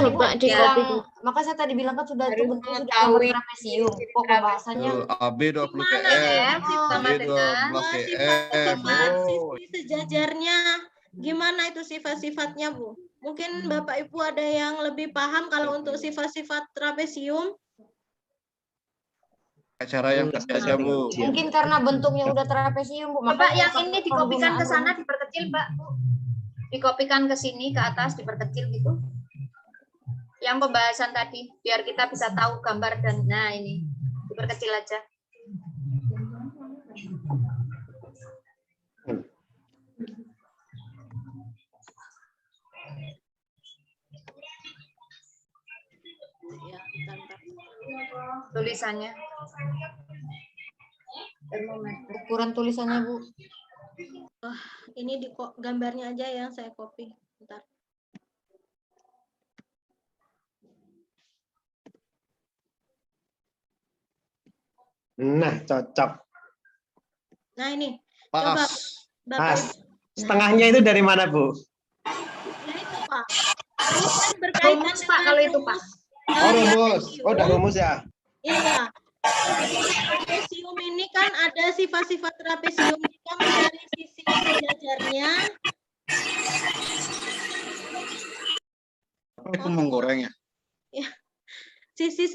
saya tadi bilang kan sudah itu bentuk sudah gambar trapesium. Kok pembahasannya AB 20 KF, sama AB 12 KF. Oh. Sejajarnya gimana itu sifat-sifatnya, Bu? Mungkin Bapak Ibu ada yang lebih paham kalau untuk sifat-sifat trapesium. Cara yang biasa, Bu. mungkin karena bentuknya udah trapesium, Bu. Coba yang ini dikopikan ke sana, diperkecil, Mbak. Dikopikan ke sini, ke atas, diperkecil gitu. Yang pembahasan tadi, biar kita bisa tahu gambar dan nah ini diperkecil aja. Tulisannya. Ukuran tulisannya, Bu. Ini di gambarnya aja yang saya copy. Bentar. Nah, cocok. Nah, ini. Pas. Coba Bapak Pas. Ibu. Setengahnya itu dari mana, Bu? Ya itu, Pak. Ini kan berkaitan Rumus, Pak, kalau itu, Pak. Oh, rumus. Oh, udah rumus ya? Iya. Trapesium ini kan ada sifat-sifat trapesium. Jika mencari sisi sejajarnya,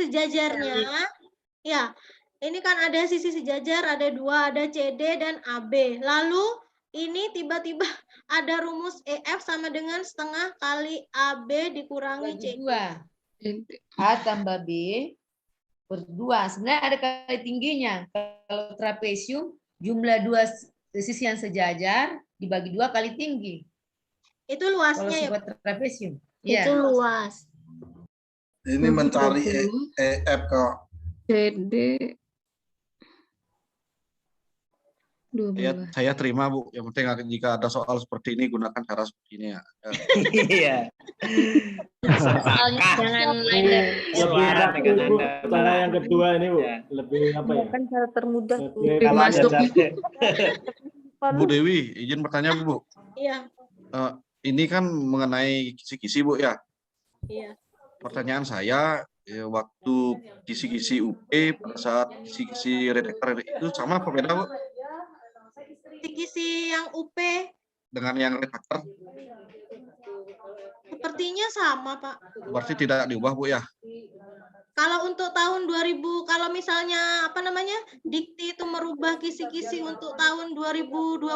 sejajarnya, ya, ini kan ada sisi sejajar, ada 2, ada CD dan AB. Lalu ini tiba-tiba ada rumus EF sama dengan setengah kali AB dikurangi CD. 2. A tambah B per 2. Sebenarnya ada kali tingginya. Kalau trapesium, jumlah 2 sisi yang sejajar dibagi 2 kali tinggi. Itu luasnya ya? Kalau sifat trapesium. Itu luas. Ini mencari EF kok. CD. Saya terima Bu. Yang penting jika ada soal seperti ini gunakan cara seperti ini ya. Iya. Jangan main dari Cara yang kedua ini Bu, lebih apa ya? Kan cara termudah. Masuk. Bu Dewi, izin bertanya Bu. Iya. Ini kan mengenai kisi-kisi Bu ya. Iya. Pertanyaan saya, waktu kisi-kisi UP pada saat kisi-kisi redaktor itu sama apa beda Bu? Kisi yang UP Dengan yang redaktor? sepertinya sama, Pak. Berarti tidak diubah Bu ya? Kalau untuk tahun 2000, kalau misalnya dikti itu merubah kisi-kisi untuk tahun 2022,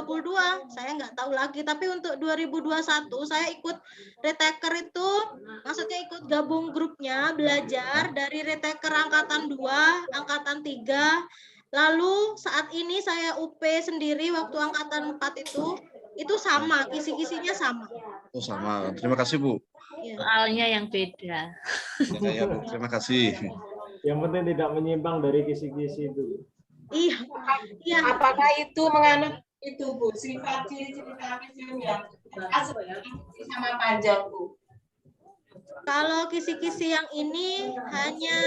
saya nggak tahu lagi. Tapi untuk 2021 saya ikut retaker itu, maksudnya ikut gabung grupnya, belajar dari retaker angkatan 2, angkatan 3. Lalu saat ini saya UP sendiri waktu angkatan 4 itu sama, kisi-kisinya sama. Oh sama. Terima kasih Bu. Soalnya yang beda. Ya Bu, terima kasih. Yang penting tidak menyimpang dari kisi-kisi itu. Iya. Apakah itu menganut itu Bu, sifat ciri-ciri trapesium yang sama panjang Bu? Kalau kisi-kisi yang ini hanya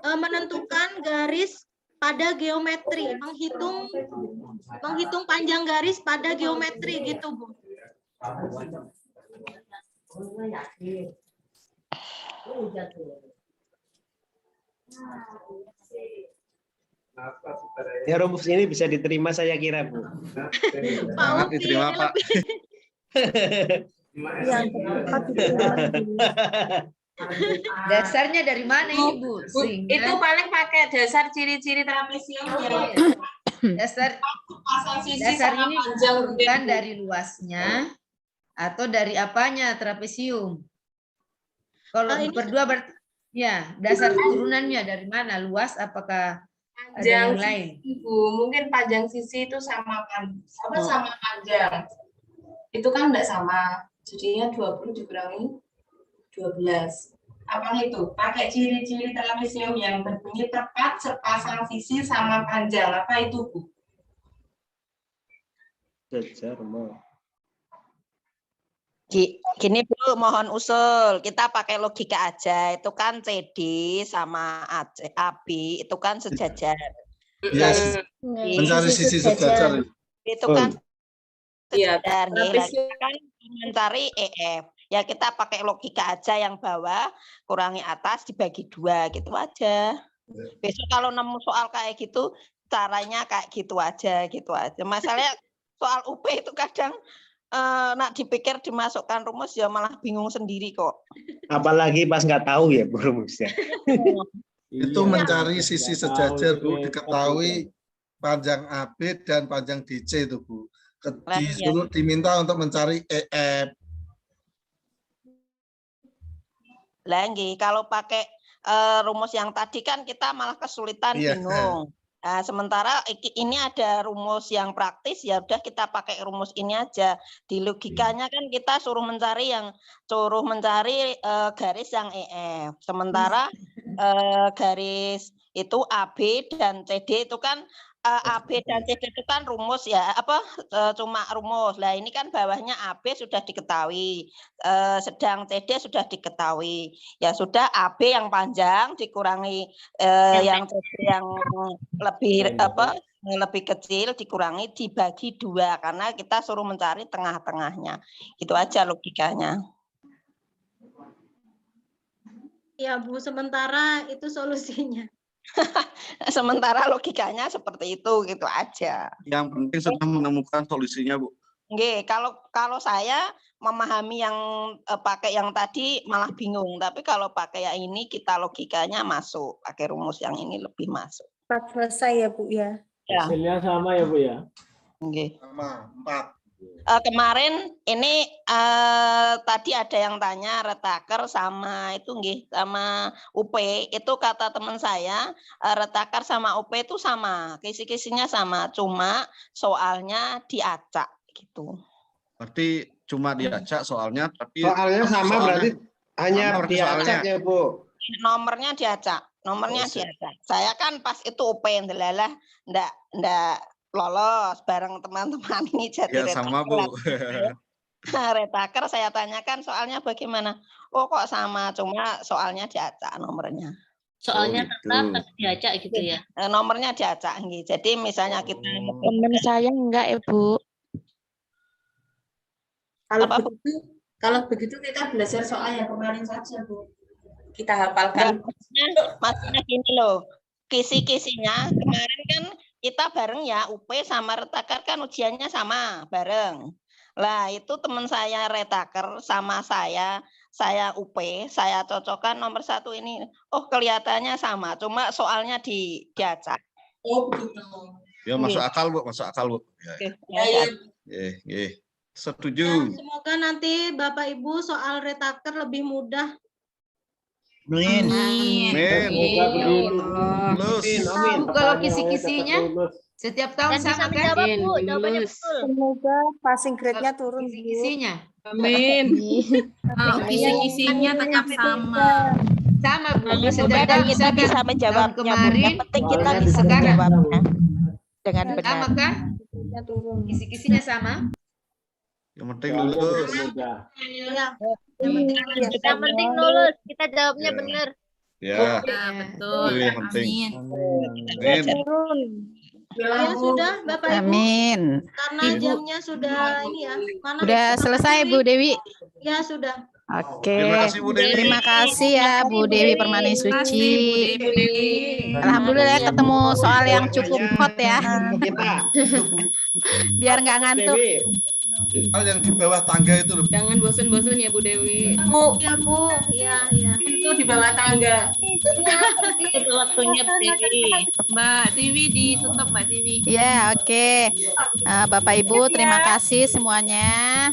menentukan garis pada geometri, menghitung panjang garis pada geometri gitu Bu. Ya rumus ini bisa diterima saya kira Bu. Sangat diterima Pak. Dasarnya dari mana ini Bu? Itu paling pakai dasar ciri-ciri trapesium. Dasar ini bukan dari luasnya atau dari apanya trapesium. Kalau berdua berarti ya dasar turunannya dari mana? Luas apakah ada yang lain? Bu, mungkin panjang sisi itu sama panjang. Itu kan enggak sama. Jadinya 20 dikurangi 12. Apa itu? Pakai ciri-ciri trapesium yang berbunyi tepat sepasang sisi sama panjang. Apa itu, Bu? Gini Bu, mohon usul. Kita pakai logika aja. Itu kan CD sama AB itu kan sejajar. Yes. Mencari sisi sejajar. Itu kan sejajar. Kita kan mencari EF. Ya kita pakai logika aja, yang bawah kurangi atas dibagi 2 gitu aja. Besok kalau nemu soal kayak gitu caranya kayak gitu aja. Masalahnya soal UP itu kadang nak dipikir dimasukkan rumus ya malah bingung sendiri kok. Apalagi pas nggak tahu ya Bu rumusnya. Itu mencari sisi sejajar Bu, diketahui panjang AB dan panjang DC itu Bu. Disuruh diminta untuk mencari EF. Lagi kalau pakai rumus yang tadi kan kita malah kesulitan, bingung. Nah, sementara ini ada rumus yang praktis, ya udah kita pakai rumus ini aja. Di logikanya kan kita suruh mencari garis yang EF. Sementara garis itu AB dan CD itu kan AB dan CD itu kan rumus ya, cuma rumus. Lah ini kan bawahnya AB sudah diketahui, sedang CD sudah diketahui. Ya sudah AB yang panjang dikurangi yang CD yang lebih kecil dikurangi dibagi 2 karena kita suruh mencari tengah-tengahnya. Gitu aja logikanya. Ya Bu, sementara itu solusinya. Sementara logikanya seperti itu, gitu aja. Yang penting sudah menemukan solusinya Bu. Nggih, kalau saya memahami yang pakai yang tadi malah bingung, tapi kalau pakai yang ini kita logikanya masuk, pakai rumus yang ini lebih masuk. 4 selesai ya Bu ya. Hasilnya sama ya Bu ya? Nggih. Sama 4. Kemarin ini tadi ada yang tanya retaker sama itu nggih sama UP, itu kata teman saya retaker sama UP itu sama, kisi-kisinya sama, cuma soalnya diacak gitu. Berarti cuma diacak soalnya, tapi Soalnya sama berarti hanya berarti diacak soalnya. ya Bu. Nomornya diacak, nomornya diacak. Saya kan pas itu UP ndelalah ndak lolos bareng teman-teman ini jadi Ya sama Bu. retaker saya tanyakan soalnya bagaimana? Oh kok sama, cuma soalnya diacak nomornya. Soalnya gitu. tetap tapi diacak gitu ya. Nomornya diacak nggih. Jadi misalnya kita Temen saya enggak, Ibu. Kalau begitu kita belajar soal yang kemarin saja, Bu. Kita hafalkan. Maksudnya gini loh, kisi-kisinya kemarin kan kita bareng ya, UP sama retaker kan ujiannya sama bareng. Lah itu teman saya retaker sama saya UP, saya cocokkan nomor 1 ini. Oh kelihatannya sama, cuma soalnya diacak. Oh begitu. Ya masuk akal Bu, masuk akal Bu. Ya. Setuju. Semoga nanti Bapak Ibu soal retaker lebih mudah. Amin. Kalau kisi-kisinya setiap tahun sama kan? Semoga passing grade-nya turun. Kisi-kisinya. Amin. Kisi-kisinya tetap sama. Sama Bu. Semoga kita bisa menjawabnya. Kemarin, Yang penting kita bisa menjawabnya dengan benar. Sama kan? Kisi-kisinya sama. Yang penting lulus. Yang penting lulus, kita jawabnya benar. Ya. Betul. Itu yang penting. Amin. Ya sudah Bapak Ibu. Amin. Karena jamnya sudah ini ya. Mana Udah selesai Bu Dewi? Ya sudah. Oke. Terima kasih, Bu Dewi. Terima kasih ya Bu Dewi Permani Suci. Alhamdulillah ketemu soal yang cukup hot ya. Biar nggak ngantuk. Hal yang di bawah tangga itu loh. Jangan bosan-bosan ya Bu Dewi. Bu, Ya Bu, iya. itu di bawah tangga. Itu waktunya Bu Dewi. Mbak Tiwi ditutup Mbak Tiwi. Ya, oke. Bapak Ibu, terima kasih semuanya.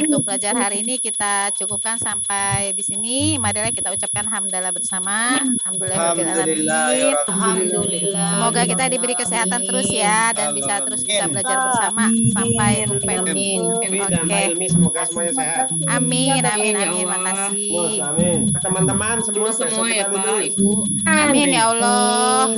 Untuk belajar hari ini kita cukupkan sampai di sini. Marilah kita ucapkan hamdalah bersama. Alhamdulillah. Alhamdulillah. Semoga kita diberi kesehatan terus ya dan bisa terus bisa belajar bersama sampai UPN. Oke. Semoga semuanya sehat. Amin. Makasih. Amin. Teman-teman semua Semua ya besok kita Pak, lulus. Ibu. Amin ya Allah.